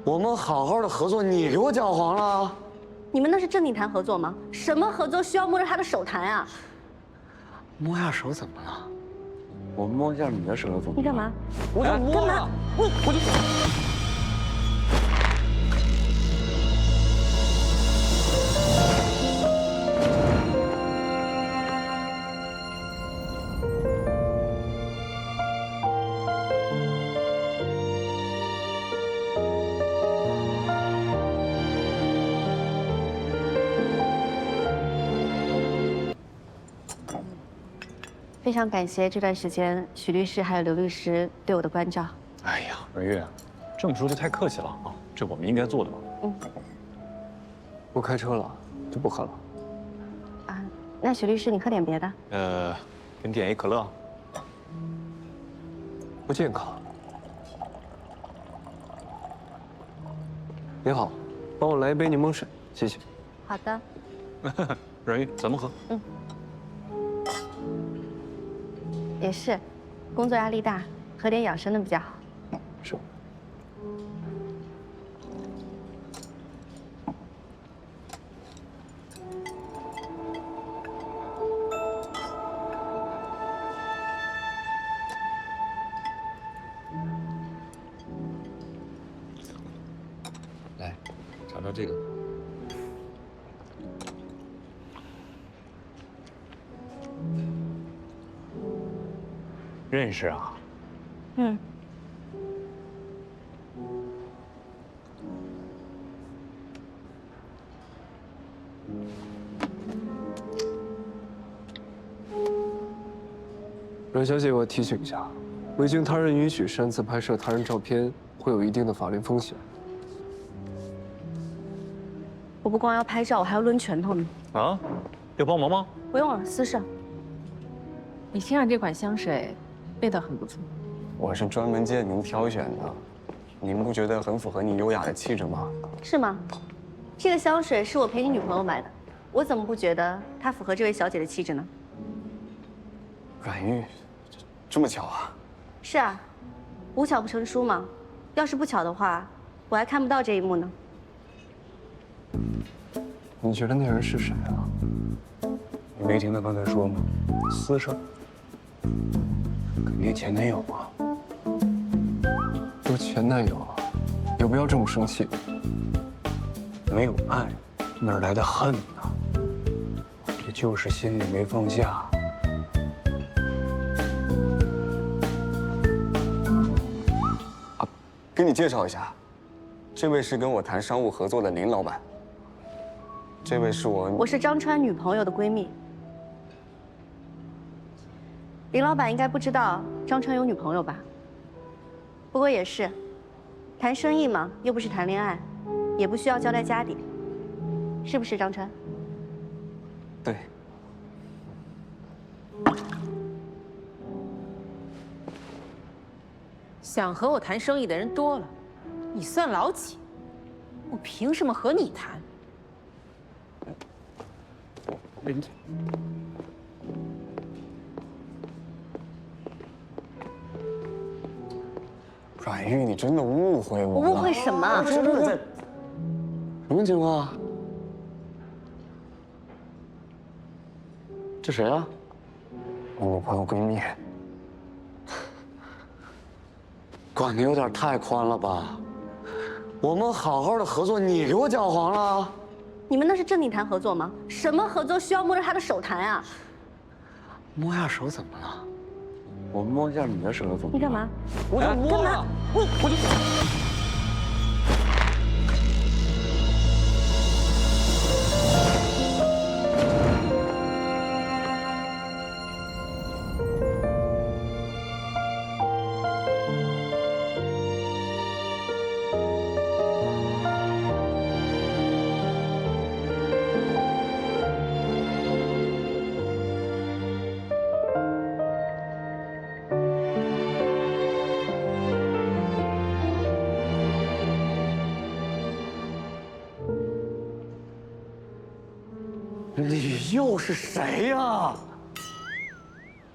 我们好好的合作，你给我搅黄了。你们那是正经谈合作吗？什么合作需要摸着他的手谈啊？摸下手怎么了？我摸一下你的手又怎么了？你干嘛？我想摸呀！我就。 非常感谢这段时间许律师还有刘律师对我的关照。哎呀，文月，这么说就太客气了啊，这我们应该做的嘛。不开车了，就不喝了。啊，那许律师你喝点别的。给你点一可乐。不健康。你好，帮我来一杯柠檬水，谢谢。好的。阮玉，咱们喝。也是，工作压力大，喝点养生的比较好。是。来，尝尝这个。 认识啊？阮小姐，我提醒一下，未经他人允许擅自拍摄他人照片，会有一定的法律风险。我不光要拍照，我还要抡拳头呢。啊？要帮忙吗？不用了，私事。你欣赏这款香水，味道很不错。我是专门接您挑选的，您不觉得很符合你优雅的气质吗？是吗？这个香水是我陪你女朋友买的，我怎么不觉得它符合这位小姐的气质呢？阮玉，这么巧啊？是啊，无巧不成书嘛。要是不巧的话，我还看不到这一幕呢。你觉得那人是谁啊？你没听他刚才说吗？私事儿，肯定前男友啊。都前男友，有必要这么生气？没有爱，哪来的恨呢？这就是心里没放下。啊，给你介绍一下，这位是跟我谈商务合作的林老板。这位是我是张川女朋友的闺蜜。林老板应该不知道张川有女朋友吧？不过也是，谈生意嘛，又不是谈恋爱，也不需要交代家底，是不是张川？对。想和我谈生意的人多了，你算老几？我凭什么和你谈？阮玉，你真的误会我了。我误会什么？真的在，什么情况？这谁啊？我女朋友闺蜜。管的有点太宽了吧？我们好好的合作，你给我搅黄了。你们那是正经谈合作吗？什么合作需要摸着他的手谈啊？摸下手怎么了？我摸一下你的手又怎么了？你干嘛？我想摸呀！我就。 你又是谁呀？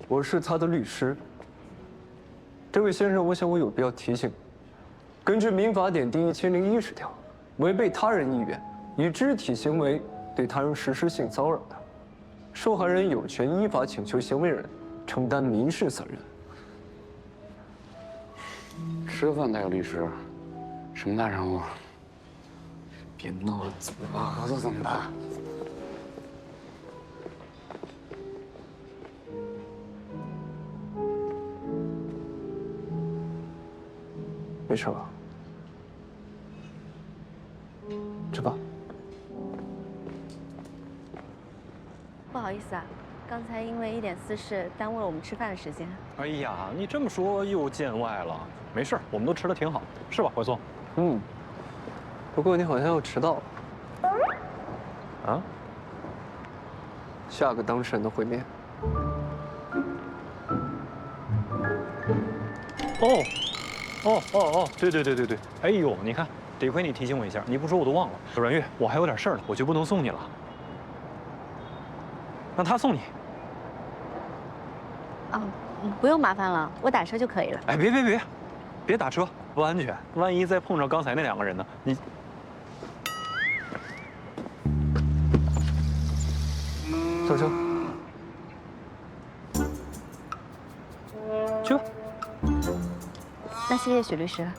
我是他的律师。这位先生，我想我有必要提醒，根据民法典第1010条，违背他人意愿，以肢体行为对他人实施性骚扰的，受害人有权依法请求行为人承担民事责任。吃饭带个律师，什么大人物？别闹了，怎么办？合作怎么办？没事吧？吃吧。不好意思啊，刚才因为一点私事耽误了我们吃饭的时间。哎呀，你这么说又见外了。没事，我们都吃的挺好，是吧，怀松？嗯。不过你好像要迟到了。啊？下个当事人的会面。对，哎呦，你看，得亏你提醒我一下，你不说我都忘了。阮月，我还有点事儿呢，我就不能送你了。让他送你。哦，不用麻烦了，我打车就可以了。哎，别打车，不安全，万一再碰上刚才那2个人呢？你。上车。去吧。那谢谢许律师了。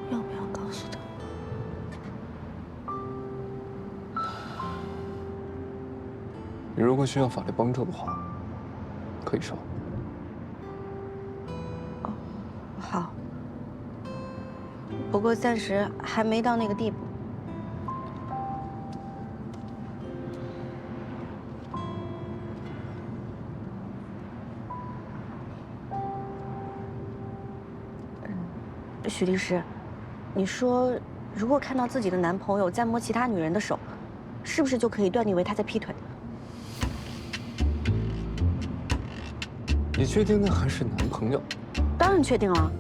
要不要告诉他？你如果需要法律帮助的话，可以说。哦，好。不过暂时还没到那个地步。许律师，你说，如果看到自己的男朋友在摸其他女人的手，是不是就可以断定为他在劈腿？你确定那还是男朋友？当然确定了。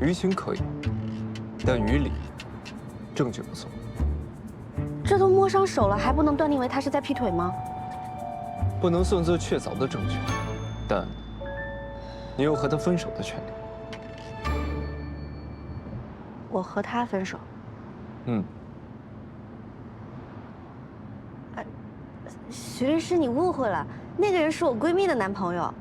于情可以，但于理，证据不足。这都摸上手了，还不能断定为他是在劈腿吗？不能算作确凿的证据，但你有和他分手的权利。我和他分手。嗯。许律师，你误会了，那个人是我闺蜜的男朋友。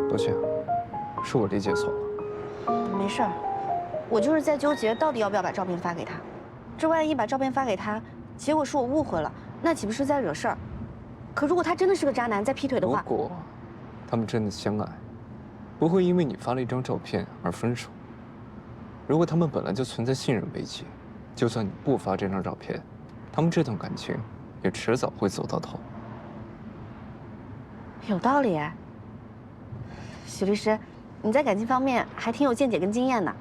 抱歉，是我理解错了。没事儿，我就是在纠结到底要不要把照片发给他。这万一把照片发给他，结果是我误会了，那岂不是在惹事儿？可如果他真的是个渣男，在劈腿的话，如果他们真的相爱，不会因为你发了一张照片而分手。如果他们本来就存在信任危机，就算你不发这张照片，他们这段感情也迟早会走到头。有道理哎。许律师，你在感情方面还挺有见解跟经验的。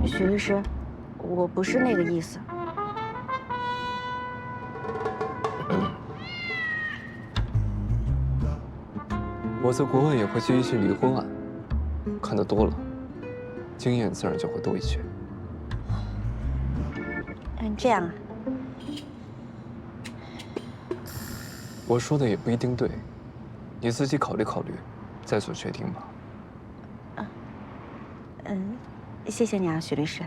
许律师，我不是那个意思。我在国外也会接一些离婚案，看得多了，经验自然就会多一些。这样啊。我说的也不一定对，你自己考虑考虑，再做决定吧。谢谢你啊，许律师。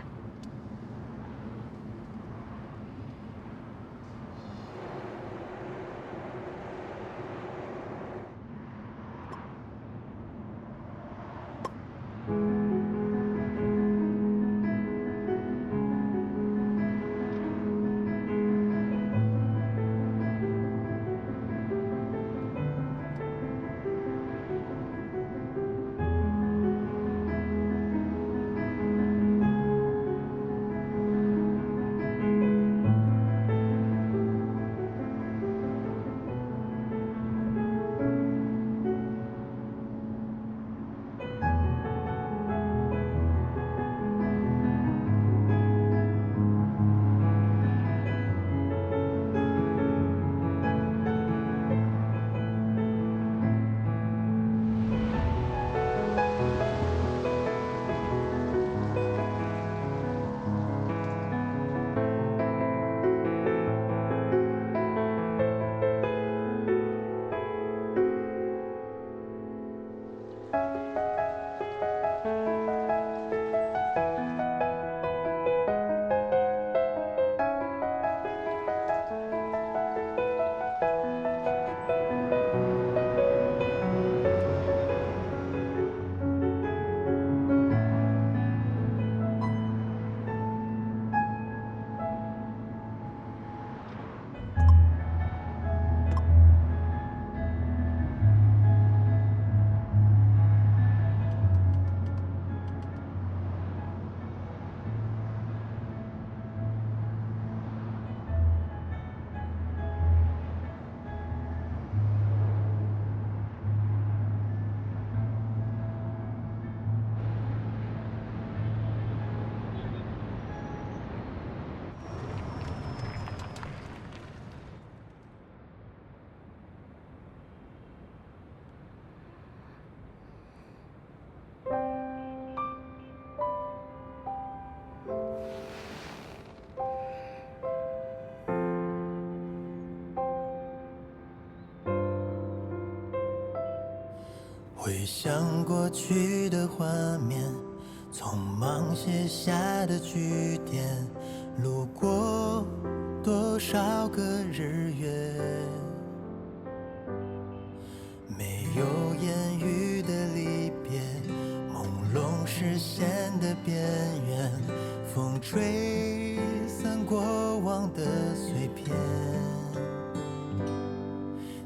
想过去的画面，匆忙写下的句点，路过多少个日月，没有言语的离别，朦胧视线的边缘，风吹散过往的碎片，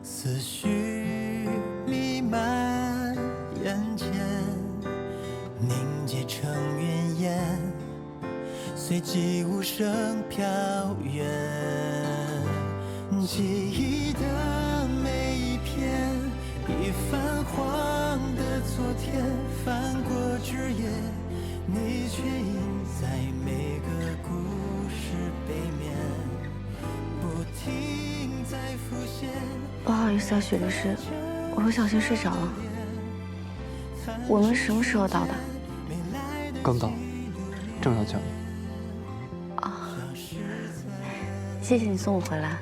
思绪弥漫眼前，凝结成云烟，随即无声飘远。记忆的每一篇，已泛黄的昨天，翻过枝叶，你却印在每个故事背面，不停在浮现。不好意思啊，许律师，我不小心睡着了。我们什么时候到的？刚到，正要叫你。啊，谢谢你送我回来。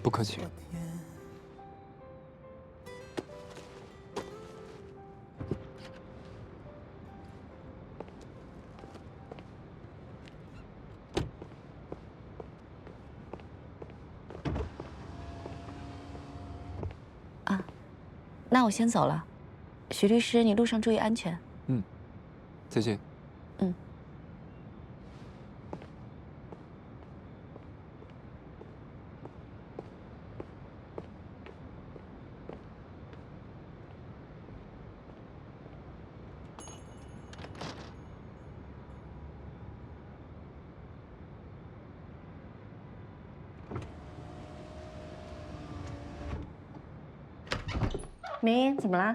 不客气。啊，那我先走了。许律师，你路上注意安全。嗯，再见。嗯。明英，怎么啦？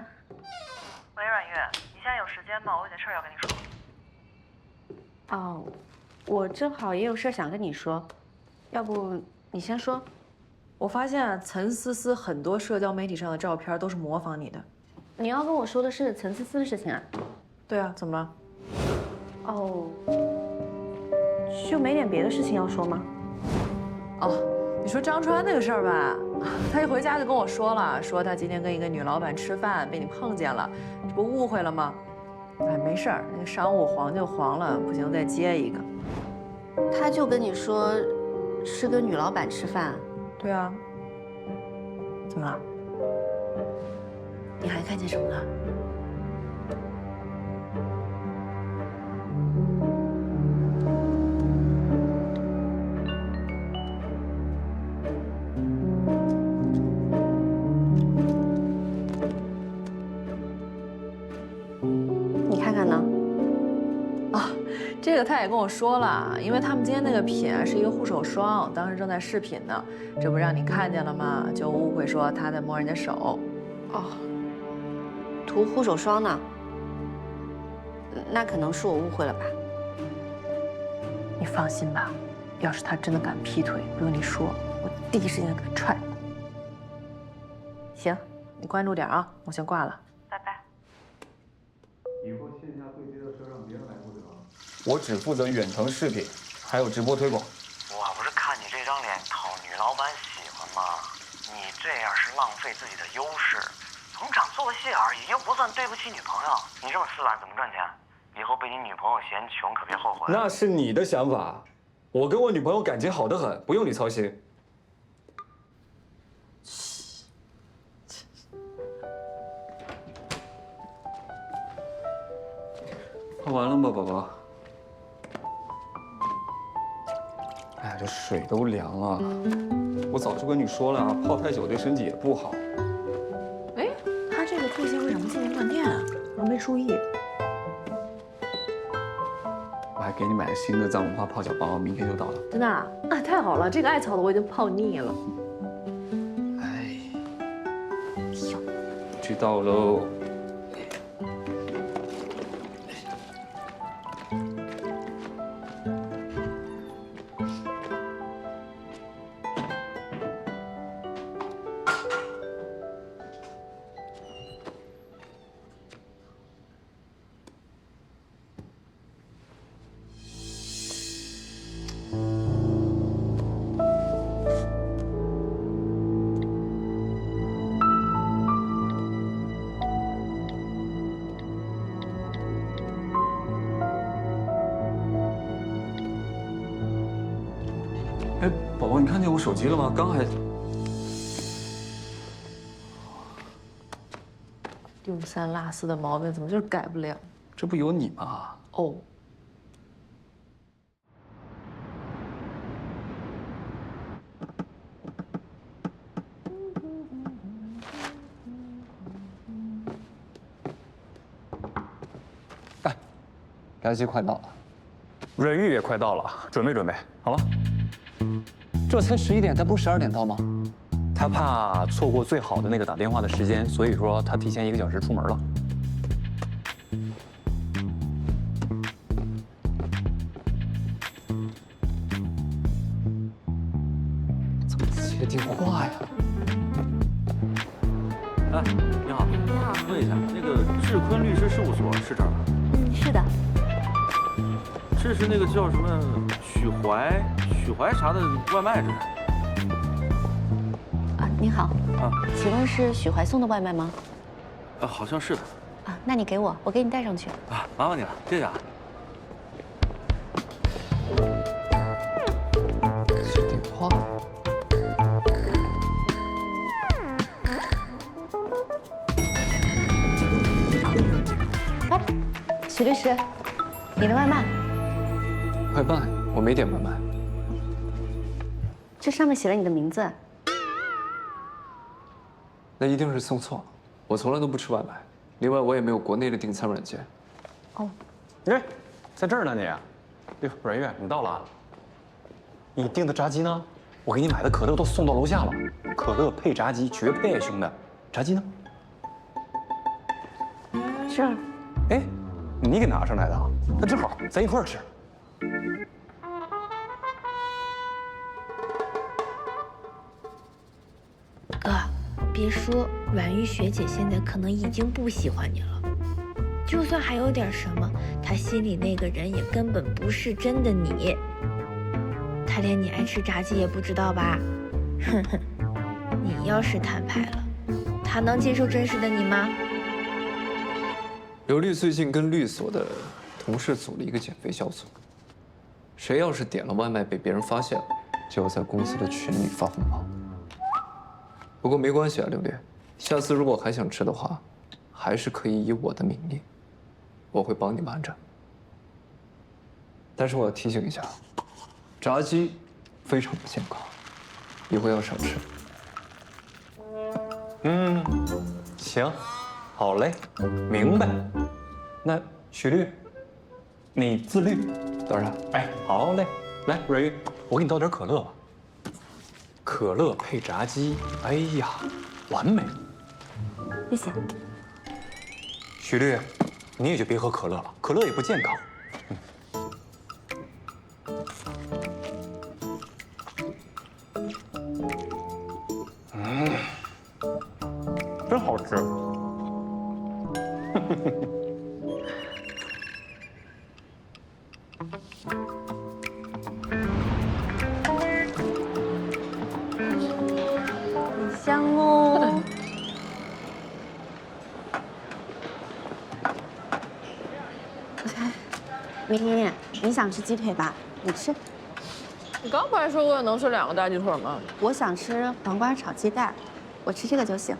喂，阮月，你现在有时间吗？我有件事要跟你说。哦，我正好也有事想跟你说，要不你先说。我发现陈思思很多社交媒体上的照片都是模仿你的。你要跟我说的是陈思思的事情啊？对啊，怎么了？哦，就没点别的事情要说吗？哦，你说张川那个事儿吧，他一回家就跟我说了，说他今天跟一个女老板吃饭被你碰见了，这不误会了吗？哎，没事儿，那个商务黄就黄了，不行再接一个。他就跟你说是跟女老板吃饭。对啊。怎么了？你还看见什么了？你看看呢？啊，这个他也跟我说了，因为他们今天那个品啊是一个护手霜，当时正在试品呢，这不让你看见了吗？就误会说他在摸人家手。哦，涂护手霜呢？那可能是我误会了吧。你放心吧，要是他真的敢劈腿，不用你说，我第一时间给他踹了。行，你关注点啊，我先挂了，拜拜。以后线下对接的事让别人来负责。我只负责远程视频，还有直播推广。我不是看你这张脸讨女老板喜欢吗？你这样是浪费自己的优势，逢场作戏而已，又不算对不起女朋友。你这么死板怎么赚钱？以后被你女朋友嫌穷，可别后悔。那是你的想法，我跟我女朋友感情好得很，不用你操心。泡完了吗，宝宝？哎呀，这水都凉了。我早就跟你说了啊，泡太久对身体也不好。哎，他这个最近为什么接连断电啊？我没注意。我还给你买了新的藏文花泡脚包，明天就到了。真的啊？啊，太好了，这个艾草的我已经泡腻了。哎，知道喽。哎，宝宝，你看见我手机了吗？刚还……丢三落四的毛病怎么就是改不了？这不有你吗？哦。炸鸡快到了，瑞玉也快到了，准备准备好了。这才11点，他不12点到吗？他怕错过最好的那个打电话的时间，所以说他提前1个小时出门了。怎么接电话呀？哎，你好，你好，问一下，那个志坤律师事务所是这儿吗？是的。这是那个叫什么许怀啥的外卖这是？啊，您好。啊，请问是许怀送的外卖吗？好像是的。啊，那你给我给你带上去。啊，麻烦你了，谢谢啊。接电话。哎，许律师，你的外卖。快办，我没点外卖。这上面写了你的名字。那一定是送错了，我从来都不吃外卖。另外，我也没有国内的订餐软件。哦，哎，在这儿呢你。哟，阮月，你到了。你订的炸鸡呢？我给你买的可乐都送到楼下了，可乐配炸鸡绝配，兄弟。炸鸡呢？这儿。哎，你给拿上来的啊？那正好，咱一块儿吃。哥，别说，阮玉学姐现在可能已经不喜欢你了。就算还有点什么，她心里那个人也根本不是真的你。她连你爱吃炸鸡也不知道吧？哼哼，你要是摊牌了，她能接受真实的你吗？刘律最近跟律所的同事组了一个减肥小组，谁要是点了外卖被别人发现了，就要在公司的群里发红包。不过没关系啊，刘律，下次如果还想吃的话，还是可以以我的名义，我会帮你瞒着。但是我要提醒一下，炸鸡非常不健康，以后要少吃。行，好嘞，明白。那许律，你自律。当然。哎，好嘞，来，阮玉，我给你倒点可乐吧。可乐配炸鸡，哎呀，完美。谢谢。许律，你也就别喝可乐了，可乐也不健康。真好吃。很香哦。明，你想吃鸡腿吧？你吃。你刚不还说过能吃2个大鸡腿吗？我想吃黄瓜炒鸡蛋，我吃这个就行。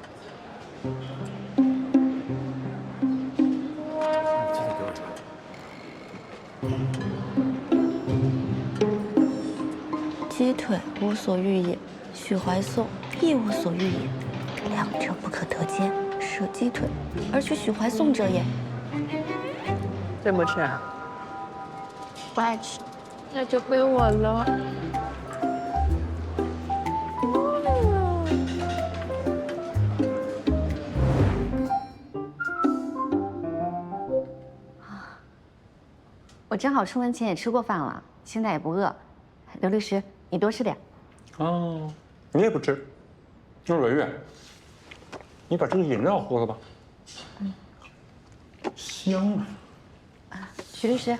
鸡腿无所欲也，许怀颂亦无所欲也，两者不可得兼，舍鸡腿而取许怀颂者也。真不吃啊？不爱吃，那就归我了。我正好出门前也吃过饭了，现在也不饿。刘律师，你多吃点。哦，你也不吃？那阮月，你把这个饮料喝了吧。香啊！许律师，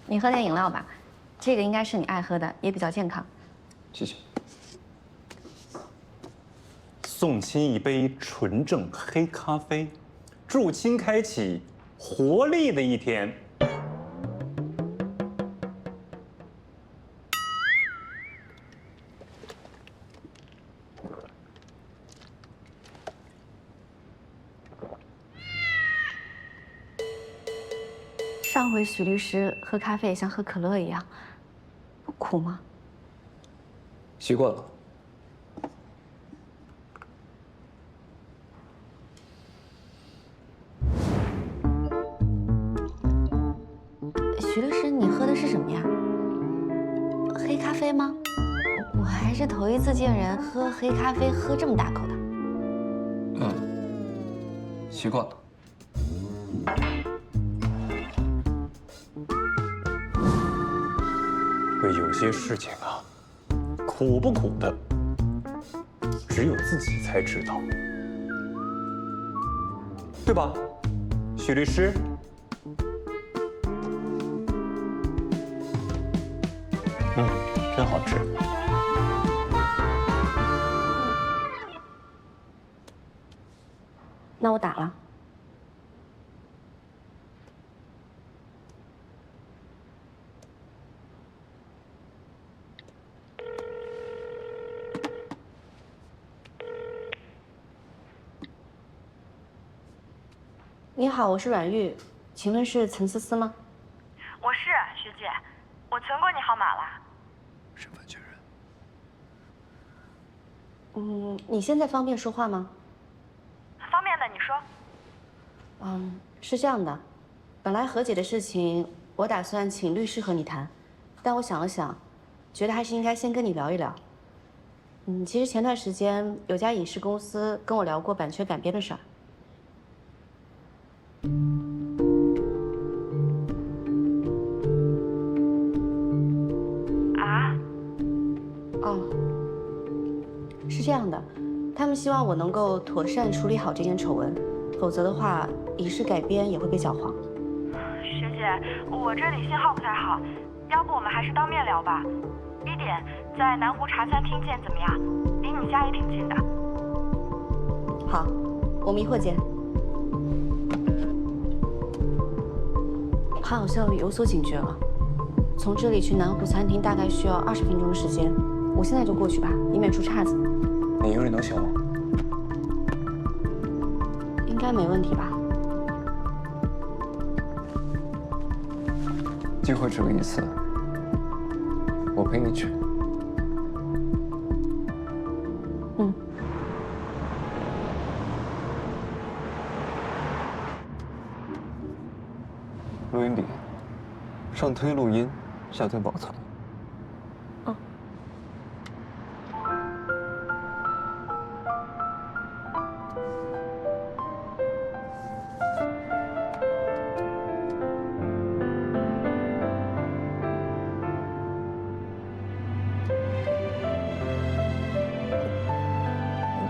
你喝点饮料吧，这个应该是你爱喝的，也比较健康。谢谢。送亲一杯纯正黑咖啡，祝亲开启活力的一天。上回许律师喝咖啡也像喝可乐一样，不苦吗？习惯了。许律师，你喝的是什么呀？黑咖啡吗？我还是头一次见人喝黑咖啡喝这么大口的。习惯了。可有些事情啊，苦不苦的，只有自己才知道，对吧，许律师？真好吃。那我打了。你好，我是阮玉，请问是陈思思吗？我是学姐，我存过你号码了。身份确认。你现在方便说话吗？方便的，你说。是这样的，本来和解的事情，我打算请律师和你谈，但我想了想，觉得还是应该先跟你聊一聊。其实前段时间有家影视公司跟我聊过版权改编的事儿。是这样的，他们希望我能够妥善处理好这件丑闻，否则的话，影视改编也会被搅黄。学姐，我这里信号不太好，要不我们还是当面聊吧。1点在南湖茶餐厅见，怎么样？离你家也挺近的。好，我们一会儿见。他好像有所警觉了，从这里去南湖餐厅大概需要20分钟的时间，我现在就过去吧，以免出岔子。你一个人能行吗？应该没问题吧？机会只有一次，我陪你去。录音笔，上推录音，下推保存。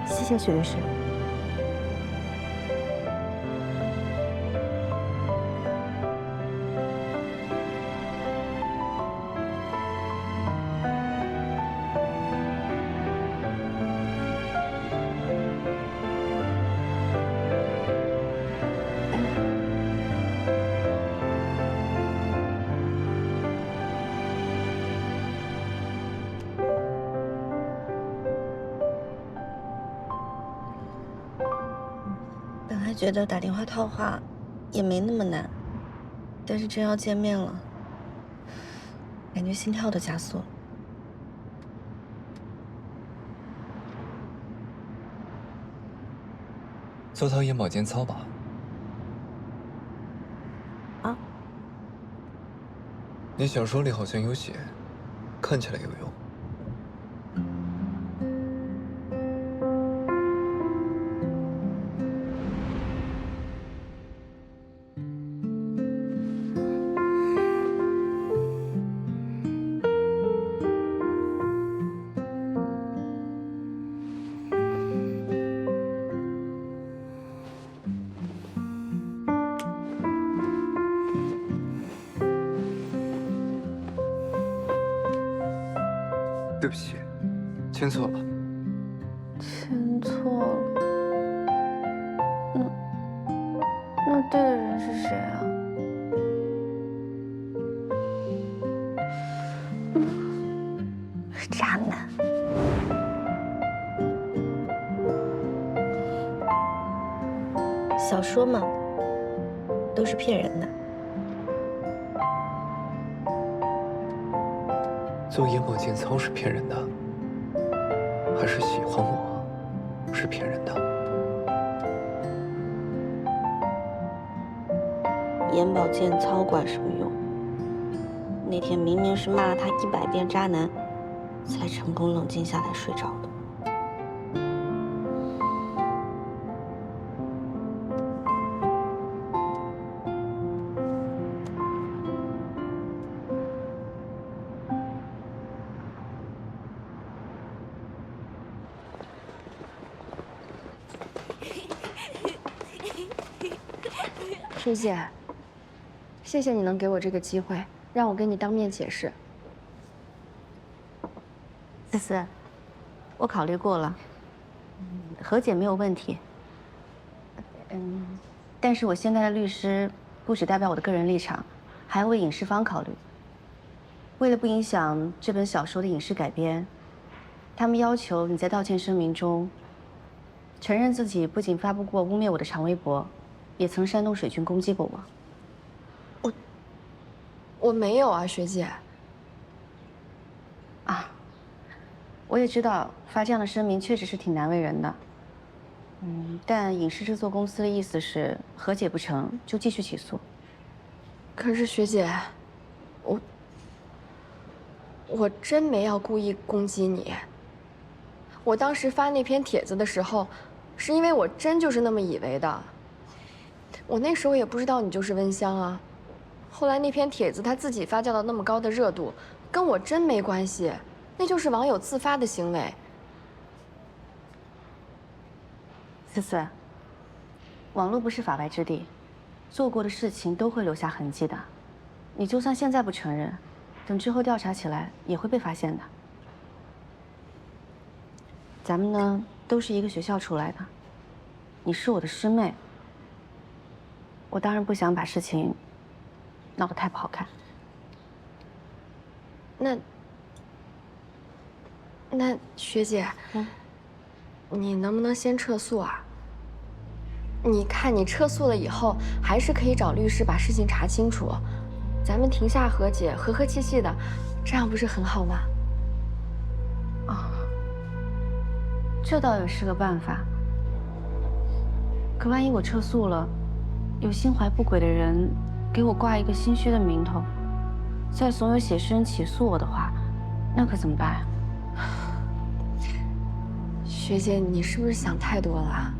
谢谢许律师。觉得打电话套话也没那么难，但是真要见面了，感觉心跳都加速了。做套眼保健操吧。啊？你小说里好像有写，看起来有用。对不起，签错了。签错了。那对的人是谁啊？是渣男。小说嘛，都是骗人的。做眼保健操是骗人的，还是喜欢我是骗人的？眼保健操管什么用？那天明明是骂了他100遍渣男，才成功冷静下来睡着的。舒姐，谢谢你能给我这个机会，让我跟你当面解释。思思，我考虑过了，和解没有问题。但是我现在的律师不只代表我的个人立场，还要为影视方考虑。为了不影响这本小说的影视改编，他们要求你在道歉声明中承认自己不仅发布过污蔑我的长微博，也曾煽动水军攻击过我。我没有啊，学姐。啊，我也知道发这样的声明确实是挺难为人的。但影视制作公司的意思是和解不成就继续起诉。可是学姐，我真没要故意攻击你。我当时发那篇帖子的时候，是因为我真就是那么以为的。我那时候也不知道你就是温香啊。后来那篇帖子他自己发酵到那么高的热度，跟我真没关系，那就是网友自发的行为。思思，网络不是法外之地，做过的事情都会留下痕迹的。你就算现在不承认，等之后调查起来也会被发现的。咱们呢，都是一个学校出来的，你是我的师妹，我当然不想把事情闹得太不好看。那学姐，你能不能先撤诉啊？你看，你撤诉了以后，还是可以找律师把事情查清楚，咱们庭下和解，和和气气的，这样不是很好吗？啊，这倒也是个办法。可万一我撤诉了，有心怀不轨的人给我挂一个心虚的名头，再怂恿写诗人起诉我的话，那可怎么办呀？学姐，你是不是想太多了啊？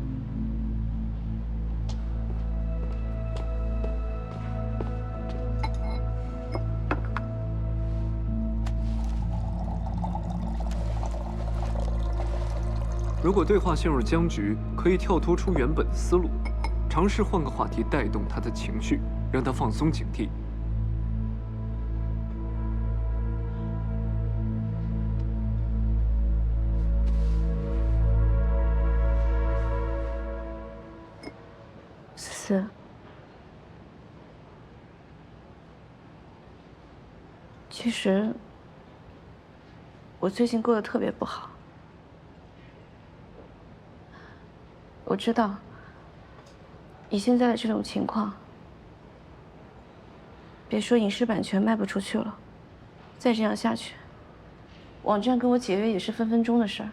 如果对话陷入僵局，可以跳脱出原本的思路，尝试换个话题带动他的情绪，让他放松警惕。思思，其实我最近过得特别不好。我知道，以现在的这种情况，别说影视版权卖不出去了，再这样下去，网站跟我解约也是分分钟的事儿。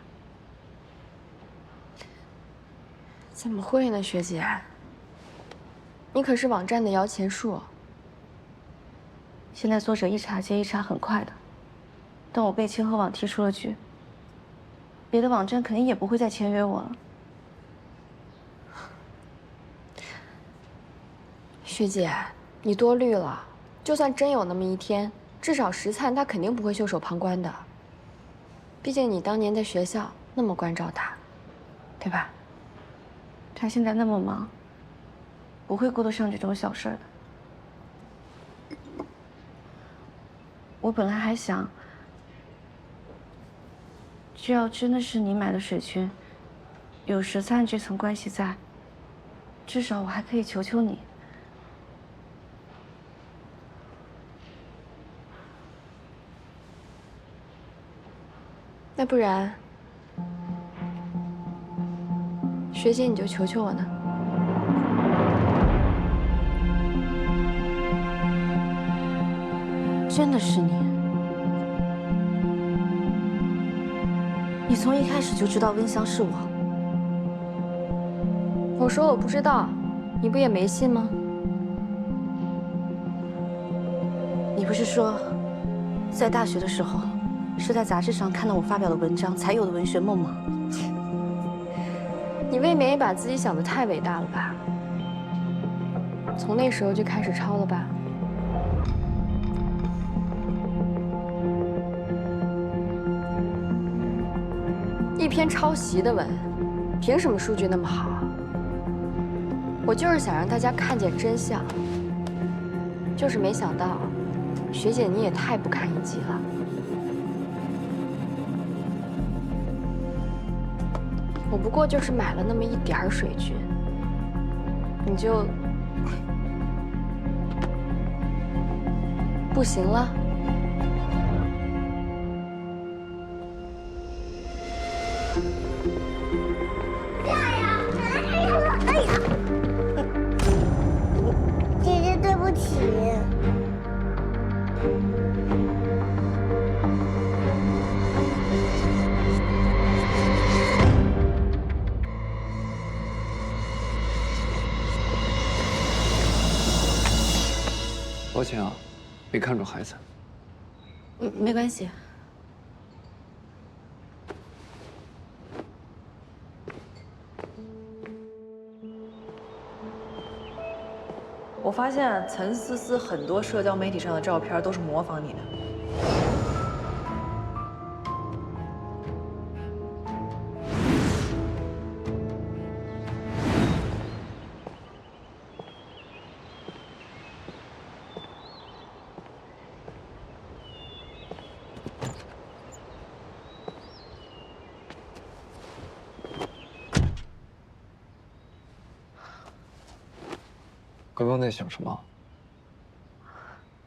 怎么会呢，学姐？你可是网站的摇钱树。现在作者一茬接一茬，很快的。等我被千和网踢出了局，别的网站肯定也不会再签约我了。学姐，你多虑了。就算真有那么一天，至少石灿他肯定不会袖手旁观的。毕竟你当年在学校那么关照他，对吧？他现在那么忙，不会顾得上这种小事的。我本来还想，只要真的是你买的水军，有石灿这层关系在，至少我还可以求求你。那不然，学姐你就求求我呢？真的是你？你从一开始就知道温香是我。我说我不知道，你不也没信吗？你不是说，在大学的时候，是在杂志上看到我发表的文章才有的文学梦吗？你未免也把自己想得太伟大了吧？从那时候就开始抄了吧？一篇抄袭的文，凭什么数据那么好？我就是想让大家看见真相，就是没想到，学姐你也太不堪一击了。我不过就是买了那么一点儿水军，你就不行了？姐姐，对不起。抱歉啊，没看住孩子。没关系。我发现陈思思很多社交媒体上的照片都是模仿你的。刚刚在想什么？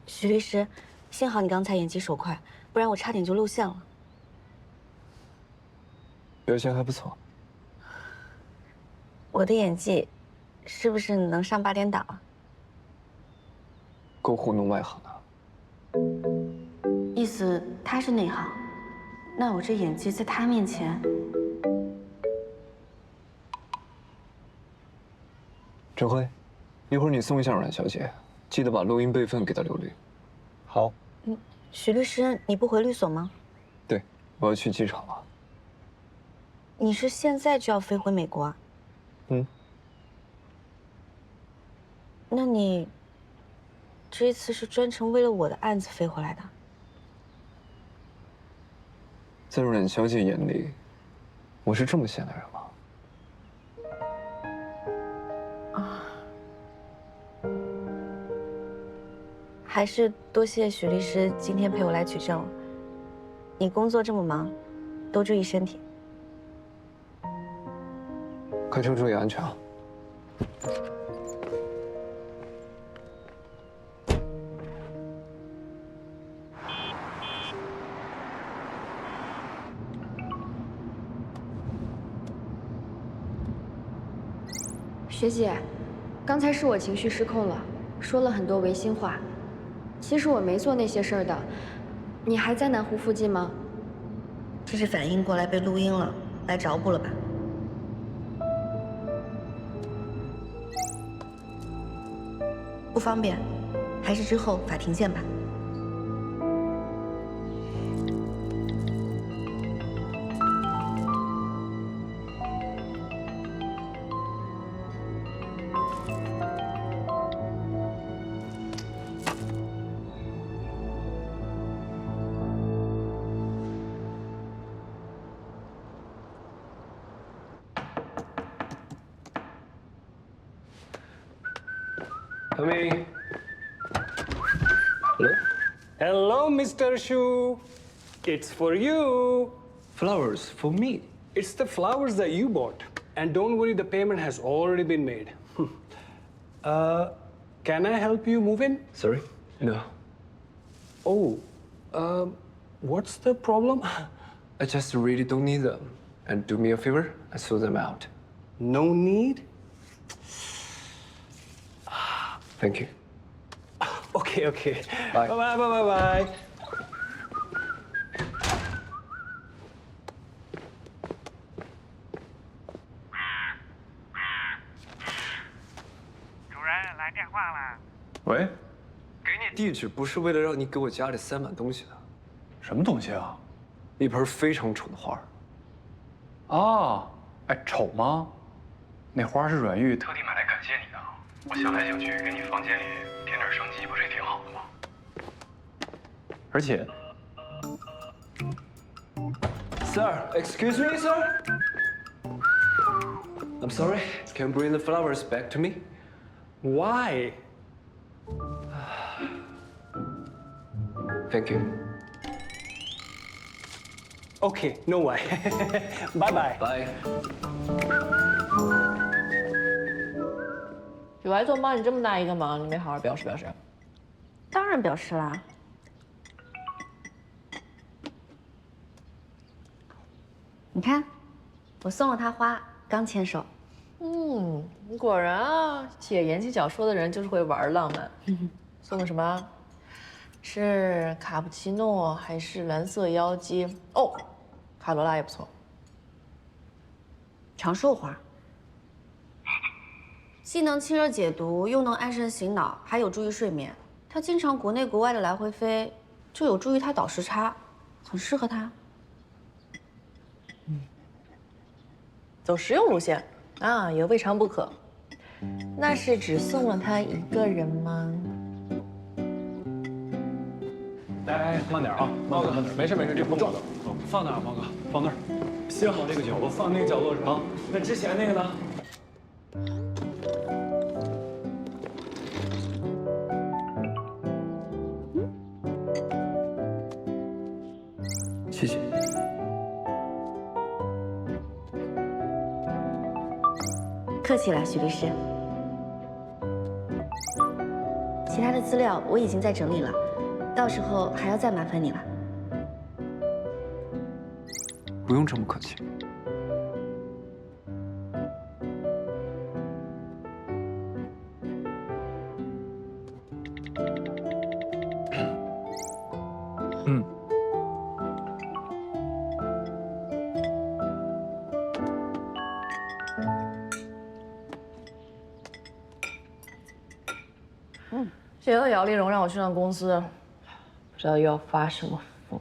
许律师，幸好你刚才眼疾手快，不然我差点就露馅了。表现还不错。我的演技，是不是能上8点档啊？够糊弄外行的。意思他是内行，那我这演技在他面前，陈辉，一会儿你送一下阮小姐，记得把录音备份给她留律。好。许律师，你不回律所吗？对，我要去机场了。你是现在就要飞回美国啊？那你这次是专程为了我的案子飞回来的？在阮小姐眼里，我是这么闲的人吗？还是多谢许律师今天陪我来取证了。你工作这么忙，多注意身体。开车注意安全啊！学姐，刚才是我情绪失控了，说了很多违心话。其实我没做那些事儿的。你还在南湖附近吗？这是反应过来被录音了，来找补了吧？不方便，还是之后法庭见吧。Come in. Hello? Hello, Mr. Shu. It's for you. Flowers for me. It's the flowers that you bought. And don't worry, the payment has already been made. Can I help you move in? Sorry? No. Oh, what's the problem? I just really don't need them. And do me a favor, I sort them out. No need? Thank you. Okay, okay. Bye. Bye, bye, bye, bye. 地址不是为了让你给我家里塞满东西的。什么东西啊？一盆非常丑的花。啊，哎，丑吗？那花是阮玉特地买来感谢你的。我想来想去，给你房间里添点生机，不是也挺好的吗？而且 ，Sir, excuse me, sir. I'm sorry. Can you bring the flowers back to me? Why? Thank you. Okay, no why. Bye bye. Bye. 许怀做帮你这么大一个忙，你没好好表示表示？当然表示啦。你看，我送了他花，刚牵手。果然啊，写言情小说的人就是会玩浪漫。送的什么？是卡布奇诺还是蓝色妖姬？哦，卡罗拉也不错。长寿花，既能清热解毒，又能安神醒脑，还有助于睡眠。他经常国内国外的来回飞，就有助于他倒时差，很适合他。走实用路线啊，也未尝不可。那是只送了他一个人吗？来，慢点啊，猫哥，慢点，没事没事，这不重。放哪儿，猫哥？放那儿。行，往这个角落，放那个角落是吧？那之前那个呢？谢谢。客气了，许律师。其他的资料我已经在整理了，到时候还要再麻烦你了。不用这么客气。谢谢姚丽蓉让我去趟公司，不知道又要发什么疯。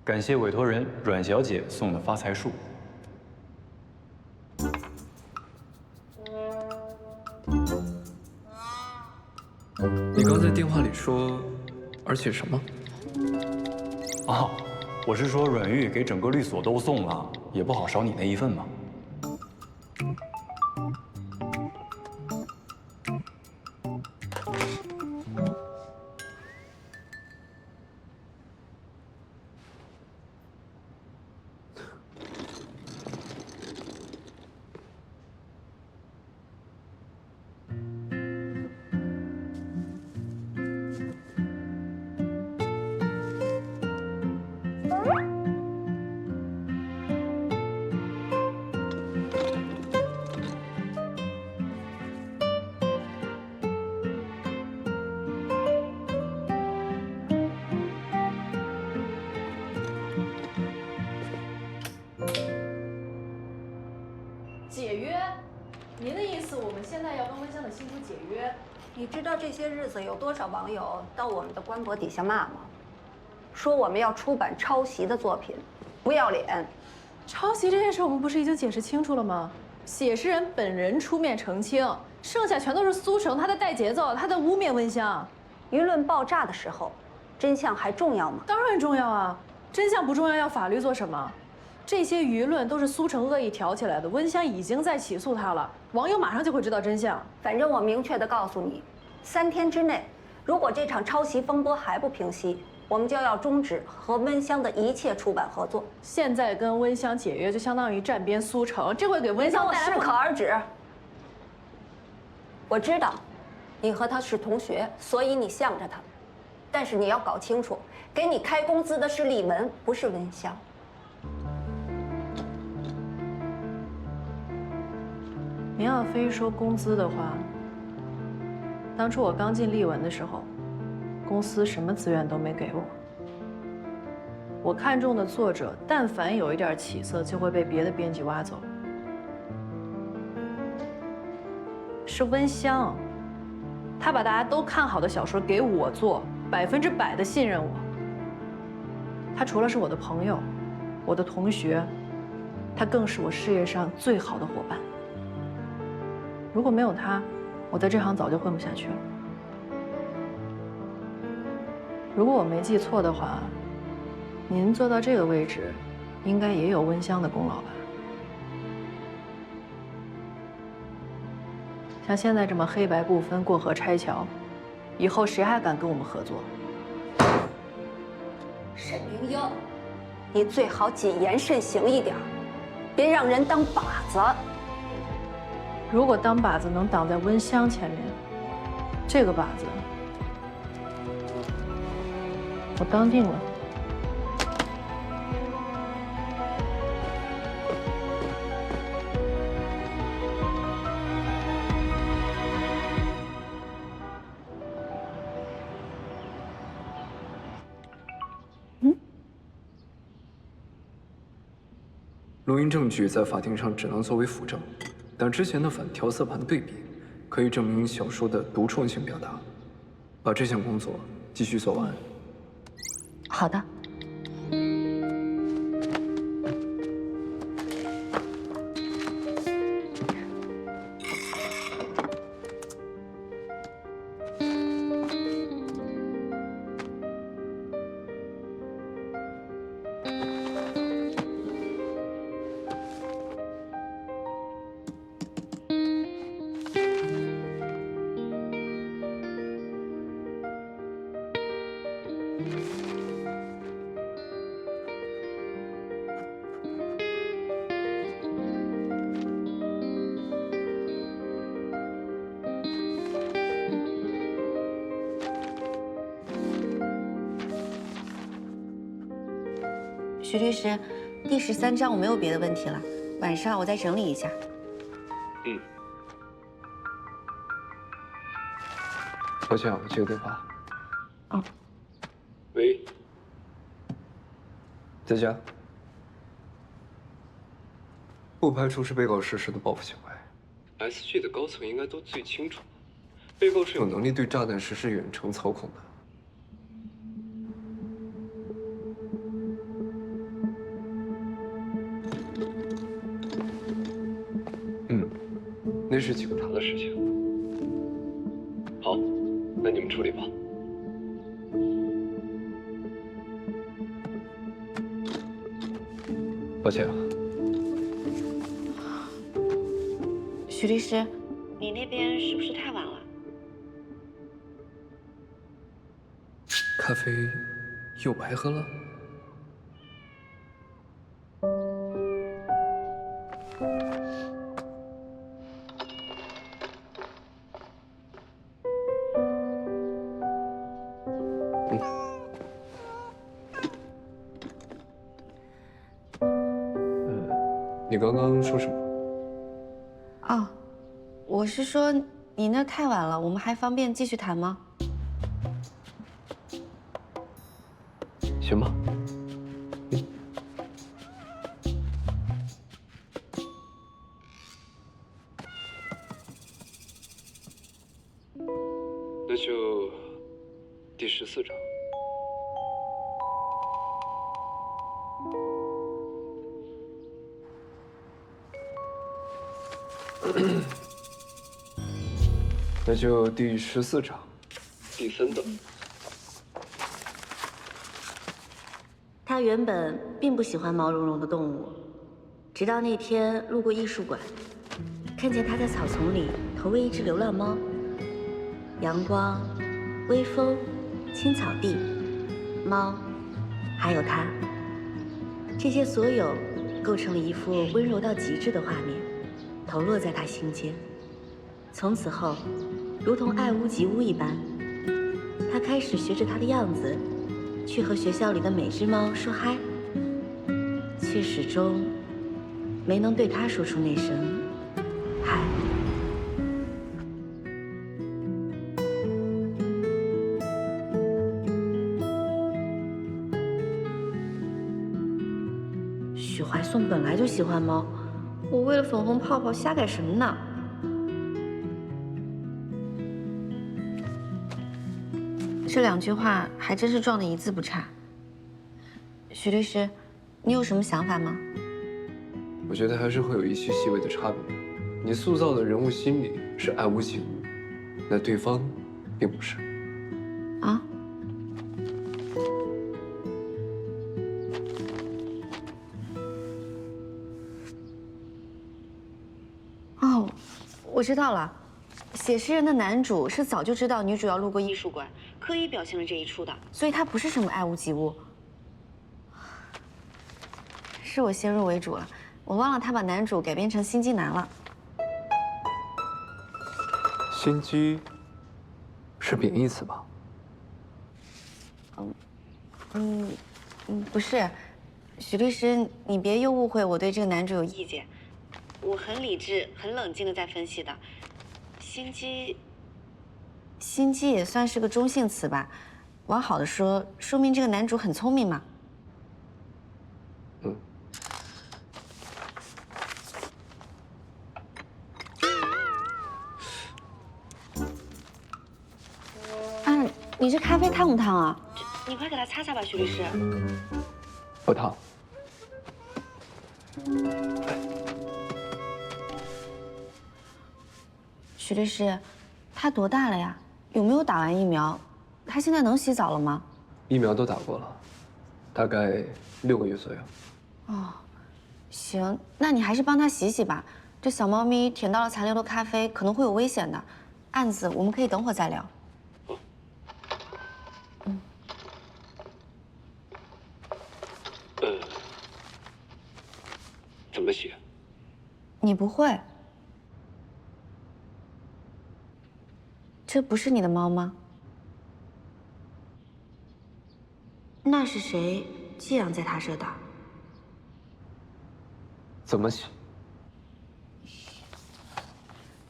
感谢委托人阮小姐送的发财树。你刚在电话里说，而且什么？哦，我是说阮玉给整个律所都送了，也不好少你那一份嘛。解约？您的意思，我们现在要跟温香的新书解约？你知道这些日子有多少网友到我们的官博底下骂吗？说我们要出版抄袭的作品，不要脸。抄袭这件事，我们不是已经解释清楚了吗？写诗人本人出面澄清，剩下全都是苏成他在带节奏，他在污蔑温香。舆论爆炸的时候，真相还重要吗？当然重要啊！真相不重要，要法律做什么？这些舆论都是苏成恶意挑起来的，温香已经在起诉他了，网友马上就会知道真相。反正我明确的告诉你，3天之内，如果这场抄袭风波还不平息，我们就要终止和温香的一切出版合作。现在跟温香解约，就相当于站边苏成，这会给温香带来适可而止。我知道，你和他是同学，所以你向着他，但是你要搞清楚，给你开工资的是李文，不是温香。您要非说工资的话，当初我刚进立文的时候，公司什么资源都没给我。我看中的作者，但凡有一点起色，就会被别的编辑挖走。是温香，他把大家都看好的小说给我做，100%的信任我。他除了是我的朋友，我的同学，他更是我事业上最好的伙伴。如果没有他，我在这行早就混不下去了。如果我没记错的话，您做到这个位置，应该也有温香的功劳吧？像现在这么黑白不分、过河拆桥，以后谁还敢跟我们合作？沈明英，你最好谨言慎行一点，别让人当靶子。如果当靶子能挡在温香前面，这个靶子我当定了。录音证据在法庭上只能作为辅证，但之前的反调色盘对比可以证明小说的独创性表达。把这项工作继续做完。好的。徐律师，第13章我没有别的问题了，晚上我再整理一下。嗯。抱歉啊，我接个电话。哦。喂。在家。不排除是被告实施的报复行为。SG 的高层应该都最清楚，被告是有能力对炸弹实施远程操控的。那是警察的事情。好，那你们处理吧。抱歉啊。徐律师，你那边是不是太晚了？咖啡又白喝了？你刚刚说什么？哦，我是说你那太晚了，我们还方便继续谈吗？行吧。那就第14章。那就第14章，第3段。他原本并不喜欢毛茸茸的动物，直到那天路过艺术馆，看见他在草丛里投喂一只流浪猫。阳光、微风、青草地、猫，还有他，这些所有构成了一幅温柔到极致的画面，投落在他心间。从此后，如同爱屋及乌一般，他开始学着他的样子，去和学校里的每只猫说嗨，却始终没能对他说出那声嗨。许怀颂本来就喜欢猫，我为了粉红泡泡瞎改什么呢？这2句话还真是撞得一字不差。许律师，你有什么想法吗？我觉得还是会有一些细微的差别。你塑造的人物心理是爱屋及乌，那对方并不是。啊？哦，我知道了。写诗人的男主是早就知道女主要路过艺术馆，刻意表现了这一出的，所以他不是什么爱屋及乌。是我先入为主了，我忘了他把男主改编成心机男了。心机是贬义词吧？不是，许律师，你别又误会我对这个男主有意见。我很理智、很冷静的在分析的。心机也算是个中性词吧。往好的说，说明这个男主很聪明嘛。你这咖啡烫不烫啊？你快给他擦擦吧，许律师。不烫。许律师，他多大了呀？有没有打完疫苗？他现在能洗澡了吗？疫苗都打过了，大概6个月左右。哦，行，那你还是帮他洗洗吧。这小猫咪舔到了残留的咖啡，可能会有危险的。案子我们可以等会儿再聊。怎么洗？你不会？这不是你的猫吗？那是谁寄养在他这的？怎么洗？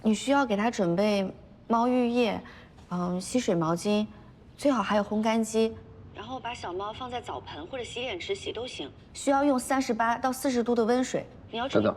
你需要给它准备猫浴液，吸水毛巾，最好还有烘干机。然后把小猫放在澡盆或者洗脸池洗都行。需要用38到40度的温水。你要等等。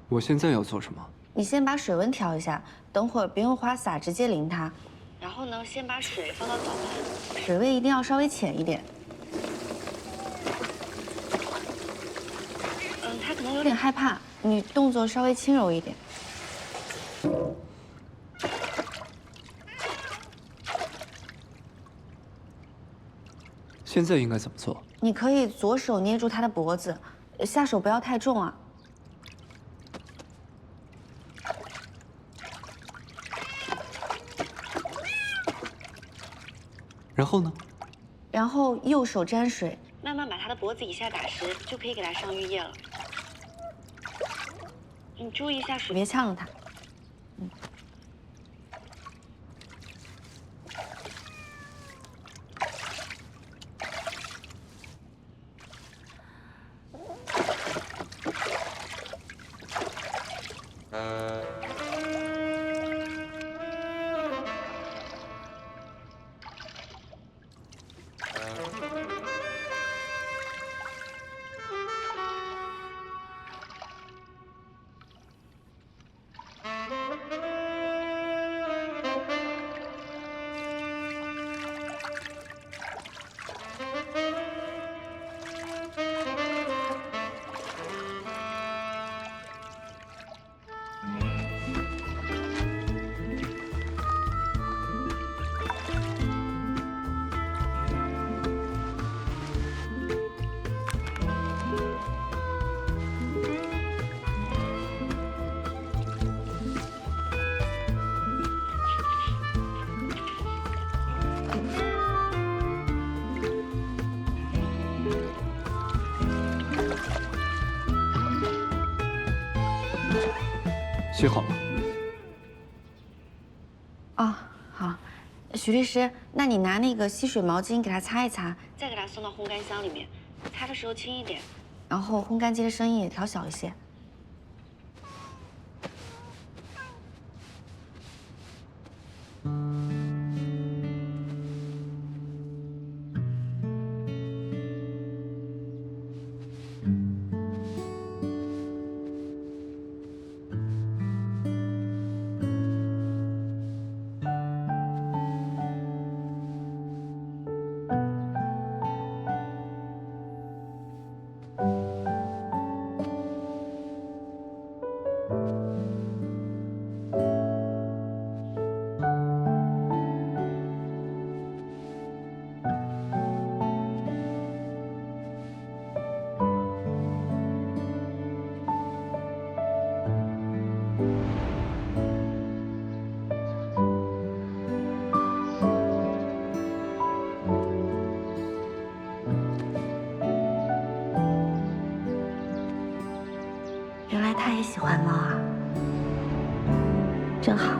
我现在要做什么？你先把水温调一下，等会儿别用花洒直接淋它。然后呢，先把水放到澡盆，水位一定要稍微浅一点。它可能有点害怕，你动作稍微轻柔一点。现在应该怎么做？你可以左手捏住它的脖子，下手不要太重啊。然后呢？然后右手沾水，慢慢把它的脖子以下打湿，就可以给它上浴液了。你注意一下水，别呛着它。洗好了。哦，好，许律师，那你拿那个吸水毛巾给它擦一擦，再给它送到烘干箱里面，擦的时候轻一点，然后烘干机的声音也调小一些。了啊，真好。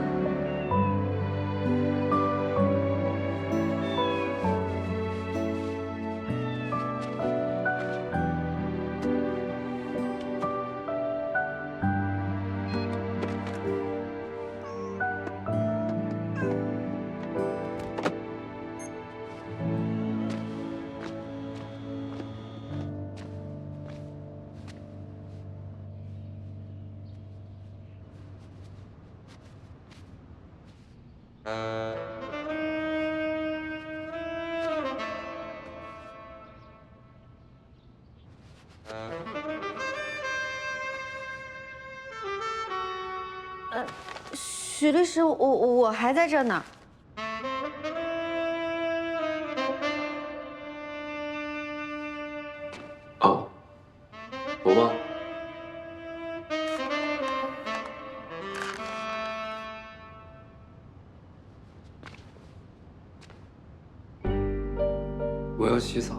许律师，我还在这呢。哦，我吗？我要洗澡。